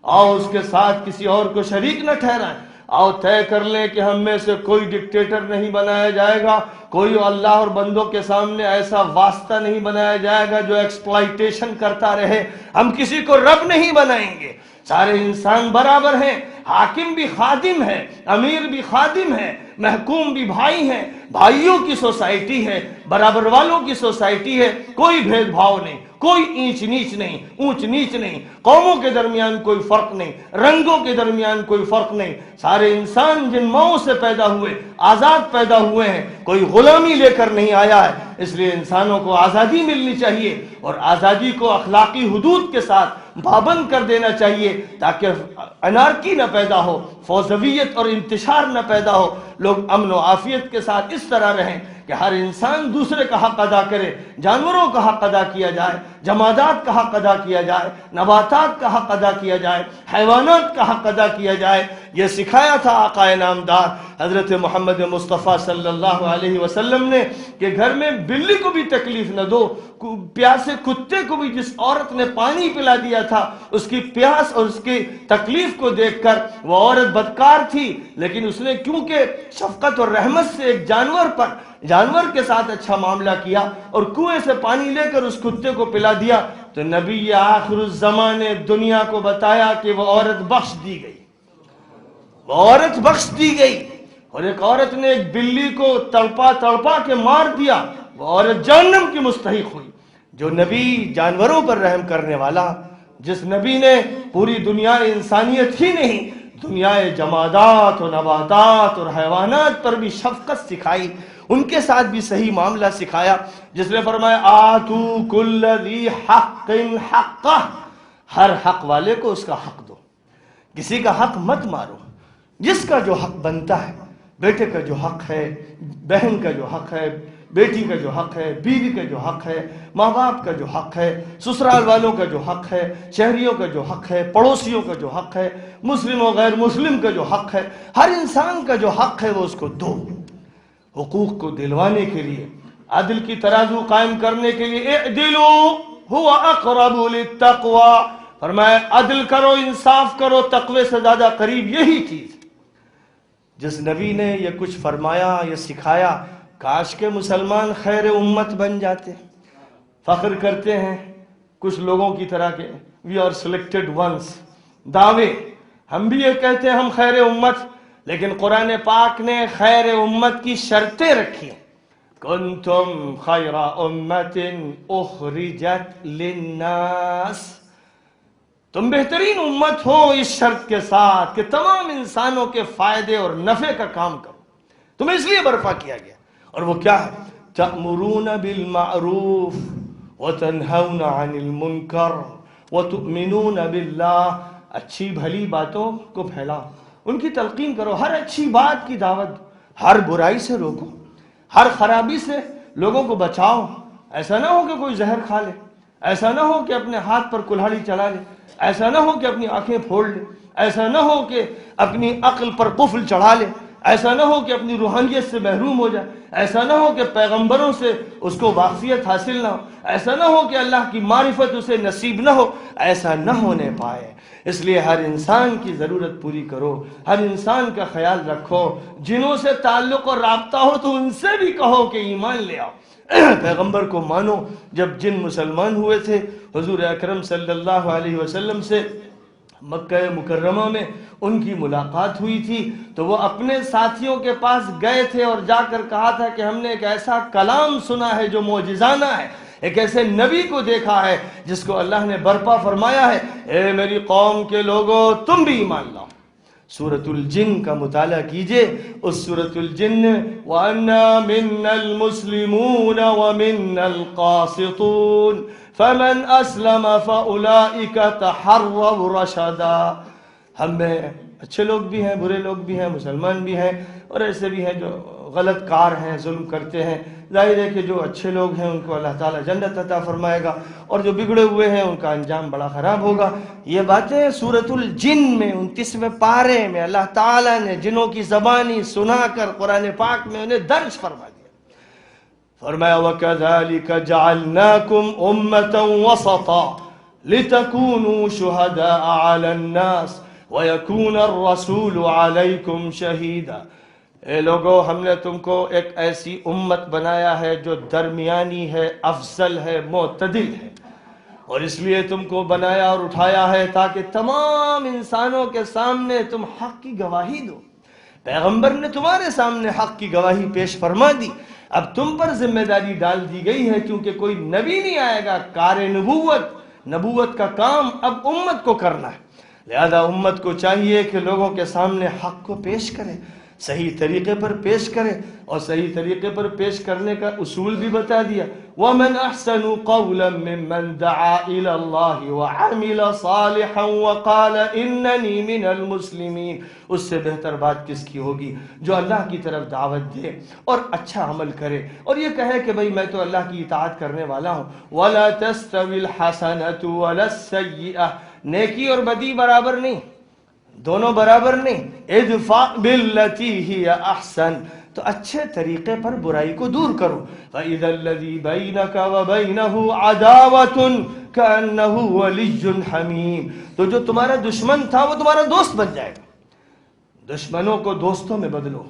آؤ اس کے ساتھ کسی اور کو شریک نہ ٹھہرائیں. آؤ طے کر لیں کہ ہم میں سے کوئی ڈکٹیٹر نہیں بنایا جائے گا، کوئی اللہ اور بندوں کے سامنے ایسا واسطہ نہیں بنایا جائے گا جو ایکسپلائٹیشن کرتا رہے. ہم کسی کو رب نہیں بنائیں گے. سارے انسان برابر ہیں، حاکم بھی خادم ہے، امیر بھی خادم ہے، محکوم بھی بھائی ہیں، بھائیوں کی سوسائٹی ہے، برابر والوں کی سوسائٹی ہے. کوئی بھید بھاؤ نہیں، کوئی اونچ نیچ نہیں، قوموں کے درمیان کوئی فرق نہیں، رنگوں کے درمیان کوئی فرق نہیں. سارے انسان جن ماؤں سے پیدا ہوئے آزاد پیدا ہوئے ہیں، کوئی غلامی لے کر نہیں آیا ہے. اس لیے انسانوں کو آزادی ملنی چاہیے اور آزادی کو اخلاقی حدود کے ساتھ پابند کر دینا چاہیے تاکہ انارکی نہ پیدا ہو، فوضویت اور انتشار نہ پیدا ہو. لوگ امن و عافیت کے ساتھ اس طرح رہیں کہ ہر انسان دوسرے کا حق ادا کرے. جانوروں کا حق ادا کیا جائے، جمادات کا حق ادا کیا جائے، نباتات کا حق ادا کیا جائے، حیوانات کا حق ادا کیا جائے. یہ سکھایا تھا آقا نامدار حضرت محمد مصطفیٰ صلی اللہ علیہ وسلم نے کہ گھر میں بلی کو بھی تکلیف نہ دو. پیاسے کتے کو بھی جس عورت نے پانی پلا دیا تھا، اس کی پیاس اور اس کی تکلیف کو دیکھ کر وہ عورت بدکار تھی، لیکن اس نے کیونکہ شفقت اور رحمت سے ایک جانور کے ساتھ اچھا معاملہ کیا اور کنویں سے پانی لے کر اس کتے کو پلا دیا، تو نبی آخر الزمان نے دنیا کو بتایا کہ وہ عورت بخش دی گئی. اور ایک عورت نے ایک بلی کو تڑپا کے مار دیا، وہ عورت جہنم کی مستحق ہوئی. جو نبی جانوروں پر رحم کرنے والا، جس نبی نے پوری دنیا انسانیت ہی نہیں، دنیا جمادات اور نباتات اور حیوانات پر بھی شفقت سکھائی، ان کے ساتھ بھی صحیح معاملہ سکھایا، جس نے فرمایا آتو کل ذی حق حقہ، ہر حق والے کو اس کا حق دو، کسی کا حق مت مارو. جس کا جو حق بنتا ہے، بیٹے کا جو حق ہے، بہن کا جو حق ہے، بیٹی کا جو حق ہے، بیوی کا جو حق ہے، ماں باپ کا جو حق ہے، سسرال والوں کا جو حق ہے، شہریوں کا جو حق ہے، پڑوسیوں کا جو حق ہے، مسلم و غیر مسلم کا جو حق ہے، ہر انسان کا جو حق ہے وہ اس کو دو. حقوق کو دلوانے کے لیے، عدل کی ترازو قائم کرنے کے لیے اعدلوا هو اقرب للتقوى، فرمایا عدل کرو، انصاف کرو، تقوی سے زیادہ قریب یہی چیز. جس نبی نے یہ کچھ فرمایا، یہ سکھایا، کاش کے مسلمان خیر امت بن جاتے. فخر کرتے ہیں کچھ لوگوں کی طرح کہ وی آر سلیکٹڈ ونس، دعوے، ہم بھی یہ کہتے ہیں ہم خیر امت، لیکن قرآن پاک نے خیر امت کی شرطیں رکھی. کنتم خیر امت اخرجت للناس، تم بہترین امت ہو اس شرط کے ساتھ کہ تمام انسانوں کے فائدے اور نفع کا کام کرو. تمہیں اس لیے برپا کیا گیا، اور وہ کیا ہے؟ تأمرون بالمعروف وتنہون عن المنکر وتؤمنون باللہ، اچھی بھلی باتوں کو پھیلاؤ، ان کی تلقین کرو، ہر اچھی بات کی دعوت دو، ہر برائی سے روکو، ہر خرابی سے لوگوں کو بچاؤ۔ ایسا نہ ہو کہ کوئی زہر کھا لے، ایسا نہ ہو کہ اپنے ہاتھ پر کلہاڑی چلا لے، ایسا نہ ہو کہ اپنی آنکھیں پھوڑ لے، ایسا نہ ہو کہ اپنی عقل پر قفل چڑھا لے، ایسا نہ ہو کہ اپنی روحانیت سے محروم ہو جائے، ایسا نہ ہو کہ پیغمبروں سے اس کو واقفیت حاصل نہ ہو، ایسا نہ ہو کہ اللہ کی معرفت اسے نصیب نہ ہو، ایسا نہ ہونے پائے۔ اس لیے ہر انسان کی ضرورت پوری کرو، ہر انسان کا خیال رکھو، جنوں سے تعلق اور رابطہ ہو تو ان سے بھی کہو کہ ایمان لے آؤ، پیغمبر کو مانو۔ جب جن مسلمان ہوئے تھے حضور اکرم صلی اللہ علیہ وسلم سے مکہ مکرمہ میں ان کی ملاقات ہوئی تھی تو وہ اپنے ساتھیوں کے پاس گئے تھے اور جا کر کہا تھا کہ ہم نے ایک ایسا کلام سنا ہے جو معجزانہ ہے، ایک ایسے نبی کو دیکھا ہے جس کو اللہ نے برپا فرمایا ہے، اے میری قوم کے لوگوں تم بھی ایمان لاؤ۔ سورۃ الجن کا مطالعہ کیجئے، اس سورۃ الجن وَأَنَّا مِنَّا الْمُسْلِمُونَ وَمِنَّا الْقَاسِطُونَ فَمَنْ أَسْلَمَ فَأُولَئِكَ تَحَرَّوْا رَشَدًا۔ ہم میں اچھے لوگ بھی ہیں، برے لوگ بھی ہیں، مسلمان بھی ہیں اور ایسے بھی ہیں جو غلط کار ہیں، ظلم کرتے ہیں۔ ظاہر ہے کہ جو اچھے لوگ ہیں ان کو اللہ تعالیٰ جنت عطا فرمائے گا اور جو بگڑے ہوئے ہیں ان کا انجام بڑا خراب ہوگا۔ یہ باتیں سورۃ الجن میں 29ویں پارے میں اللہ تعالیٰ نے جنوں کی زبانی سنا کر قرآن پاک میں انہیں درج فرما دیا۔ فرمایا وَكَذَلِكَ جَعَلْنَاكُمْ أُمَّةً وَسَطًا لِتَكُونُوا شُهَدَاءَ عَلَى النَّاسِ وَيَكُونَ الرَّسُولُ عَلَيْكُمْ شَهِيدًا۔ اے لوگو، ہم نے تم کو ایک ایسی امت بنایا ہے جو درمیانی ہے، افضل ہے، معتدل ہے، اور اس لیے تم کو بنایا اور اٹھایا ہے تاکہ تمام انسانوں کے سامنے تم حق کی گواہی دو۔ پیغمبر نے تمہارے سامنے حق کی گواہی پیش فرما دی، اب تم پر ذمہ داری ڈال دی گئی ہے کیونکہ کوئی نبی نہیں آئے گا، کار نبوت کا کام اب امت کو کرنا ہے، لہذا امت کو چاہیے کہ لوگوں کے سامنے حق کو پیش کرے، صحیح طریقے پر پیش کرے، اور صحیح طریقے پر پیش کرنے کا اصول بھی بتا دیا۔ وَمَنْ أَحْسَنُ قَوْلًا مِّمَّنْ دَعَا إِلَى اللَّهِ وَعَمِلَ صَالِحًا وَقَالَ إِنَّنِي مِنَ الْمُسْلِمِينَ۔ اس سے بہتر بات کس کی ہوگی جو اللہ کی طرف دعوت دے اور اچھا عمل کرے اور یہ کہے کہ بھئی میں تو اللہ کی اطاعت کرنے والا ہوں۔ وَلَا تَسْتَوِي الْحَسَنَةُ وَلَا السَّيِّئَةُ، نیکی اور بدی برابر نہیں، دونوں برابر نہیں۔ ادفع باللتی ہی احسن، تو اچھے طریقے پر برائی کو دور کرو۔ فَإِذَا الَّذِي بَيْنَكَ وَبَيْنَهُ عَدَاوَةٌ كَأَنَّهُ وَلِيٌّ حَمِيمٌ، تو جو تمہارا دشمن تھا وہ تمہارا دوست بن جائے گا۔ دشمنوں کو دوستوں میں بدلو،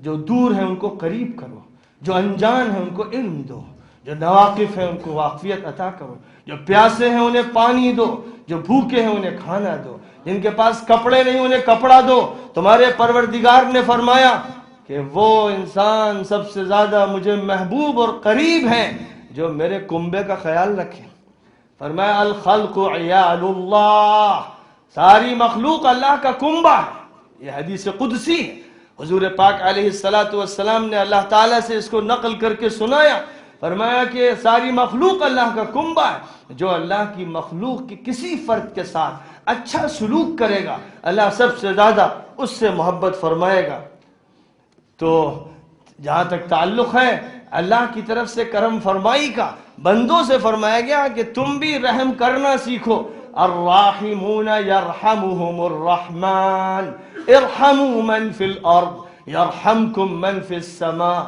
جو دور ہیں ان کو قریب کرو، جو انجان ہیں ان کو علم دو، جو ناواقف ہیں ان کو واقفیت عطا کرو، جو پیاسے ہیں انہیں پانی دو، جو بھوکے ہیں انہیں کھانا دو، جن کے پاس کپڑے نہیں انہیں کپڑا دو۔ تمہارے پروردگار نے فرمایا کہ وہ انسان سب سے زیادہ مجھے محبوب اور قریب ہیں جو میرے کنبے کا خیال رکھیں۔ فرمایا الخلق عیال اللہ، ساری مخلوق اللہ کا کنبہ ہے، یہ حدیث قدسی ہے۔ حضور پاک علیہ السلام نے اللہ تعالیٰ سے اس کو نقل کر کے سنایا، فرمایا کہ ساری مخلوق اللہ کا کنبہ ہے، جو اللہ کی مخلوق کی کسی فرد کے ساتھ اچھا سلوک کرے گا اللہ سب سے زیادہ اس سے محبت فرمائے گا۔ تو جہاں تک تعلق ہے اللہ کی طرف سے کرم فرمائی کا، بندوں سے فرمایا گیا کہ تم بھی رحم کرنا سیکھو۔ الراحمون یرحمہم الرحمن ارحموا من فی الارض یرحمکم من فی السماء،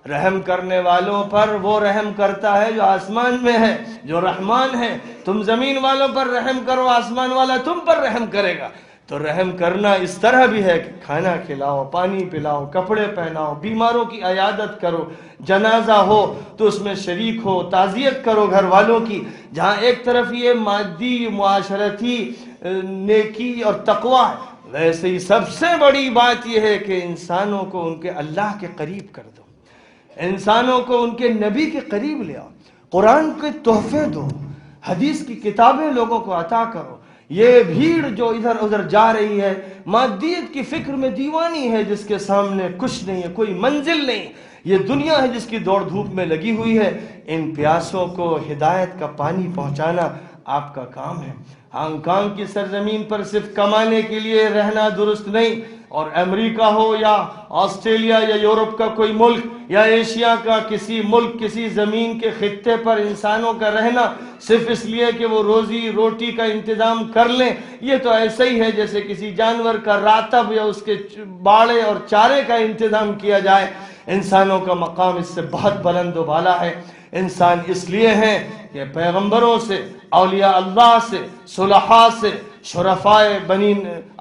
رحم کرنے والوں پر وہ رحم کرتا ہے جو آسمان میں ہے، جو رحمان ہے۔ تم زمین والوں پر رحم کرو، آسمان والا تم پر رحم کرے گا۔ تو رحم کرنا اس طرح بھی ہے کہ کھانا کھلاؤ، پانی پلاؤ، کپڑے پہناؤ، بیماروں کی عیادت کرو، جنازہ ہو تو اس میں شریک ہو، تعزیت کرو گھر والوں کی۔ جہاں ایک طرف یہ مادی معاشرتی نیکی اور تقوی ہے، ویسے ہی سب سے بڑی بات یہ ہے کہ انسانوں کو ان کے اللہ کے قریب کر دو، انسانوں کو ان کے نبی کے قریب لے آؤ، قرآن کے تحفے دو، حدیث کی کتابیں لوگوں کو عطا کرو۔ یہ بھیڑ جو ادھر ادھر جا رہی ہے مادیت کی فکر میں دیوانی ہے، جس کے سامنے کچھ نہیں ہے، کوئی منزل نہیں، یہ دنیا ہے جس کی دوڑ دھوپ میں لگی ہوئی ہے۔ ان پیاسوں کو ہدایت کا پانی پہنچانا آپ کا کام ہے۔ ہانگ کانگ کی سرزمین پر صرف کمانے کے لیے رہنا درست نہیں، اور امریکہ ہو یا آسٹریلیا یا یورپ کا کوئی ملک یا ایشیا کا کسی ملک، کسی زمین کے خطے پر انسانوں کا رہنا صرف اس لیے کہ وہ روزی روٹی کا انتظام کر لیں، یہ تو ایسا ہی ہے جیسے کسی جانور کا راتب یا اس کے باڑے اور چارے کا انتظام کیا جائے۔ انسانوں کا مقام اس سے بہت بلند و بالا ہے۔ انسان اس لیے ہیں کہ پیغمبروں سے، اولیاء اللہ سے، صلحاء سے، شرفائے بنی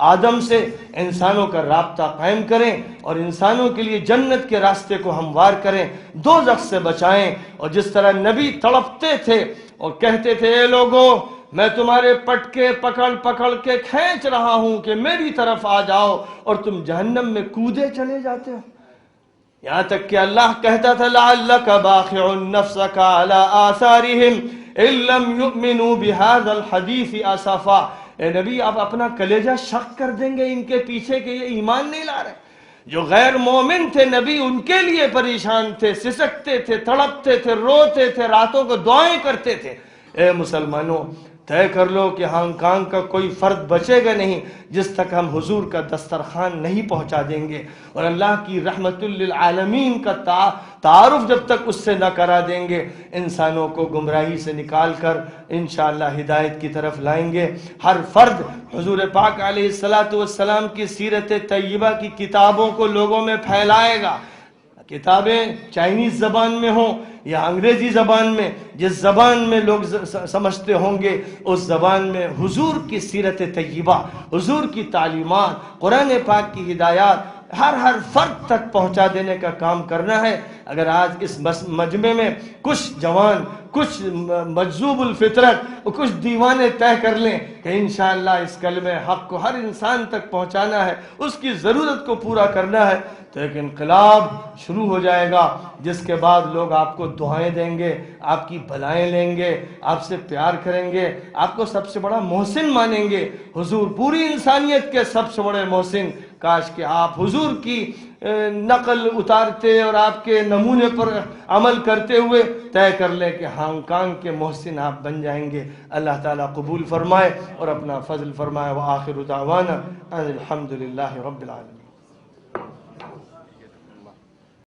آدم سے انسانوں کا رابطہ قائم کریں اور انسانوں کے لیے جنت کے راستے کو ہموار کریں، دوزخ سے بچائیں۔ اور جس طرح نبی تڑپتے تھے اور کہتے تھے اے لوگوں میں تمہارے پٹکے پکڑ پکڑ کے کھینچ رہا ہوں کہ میری طرف آ جاؤ، اور تم جہنم میں کودے چلے جاتے ہو، یہاں تک کہ اللہ کہتا تھا لعلک باخع نفسک علی آثارہم ان لم یؤمنوا بہذا الحدیث اسفا۔ اے نبی آپ اپنا کلیجہ شق کر دیں گے ان کے پیچھے کہ یہ ایمان نہیں لا رہے۔ جو غیر مومن تھے نبی ان کے لیے پریشان تھے، سسکتے تھے، تڑپتے تھے، روتے تھے، راتوں کو دعائیں کرتے تھے۔ اے مسلمانوں طے کر لو کہ ہانگ کانگ کا کوئی فرد بچے گا نہیں جس تک ہم حضور کا دسترخوان نہیں پہنچا دیں گے، اور اللہ کی رحمت للعالمین کا تعارف جب تک اس سے نہ کرا دیں گے، انسانوں کو گمراہی سے نکال کر انشاءاللہ ہدایت کی طرف لائیں گے۔ ہر فرد حضور پاک علیہ السلام کی سیرت طیبہ کی کتابوں کو لوگوں میں پھیلائے گا۔ کتابیں چائنیز زبان میں ہوں یا انگریزی زبان میں، جس زبان میں لوگ سمجھتے ہوں گے اس زبان میں حضور کی سیرت طیبہ، حضور کی تعلیمات، قرآن پاک کی ہدایات ہر فرد تک پہنچا دینے کا کام کرنا ہے۔ اگر آج اس مجمع میں کچھ جوان، کچھ مجذوب الفطرت اور کچھ دیوانے طے کر لیں کہ انشاءاللہ اس کلمہ حق کو ہر انسان تک پہنچانا ہے، اس کی ضرورت کو پورا کرنا ہے، تو ایک انقلاب شروع ہو جائے گا، جس کے بعد لوگ آپ کو دعائیں دیں گے، آپ کی بھلائیں لیں گے، آپ سے پیار کریں گے، آپ کو سب سے بڑا محسن مانیں گے۔ حضور پوری انسانیت کے سب سے بڑے محسن، کاش کہ آپ حضور کی نقل اتارتے اور آپ کے نمونے پر عمل کرتے ہوئے طے کر لیں کہ ہانگ کانگ کے محسن آپ بن جائیں گے۔ اللہ تعالیٰ قبول فرمائے اور اپنا فضل فرمائے۔ وآخر دعوانا ان الحمدللہ رب العالمین۔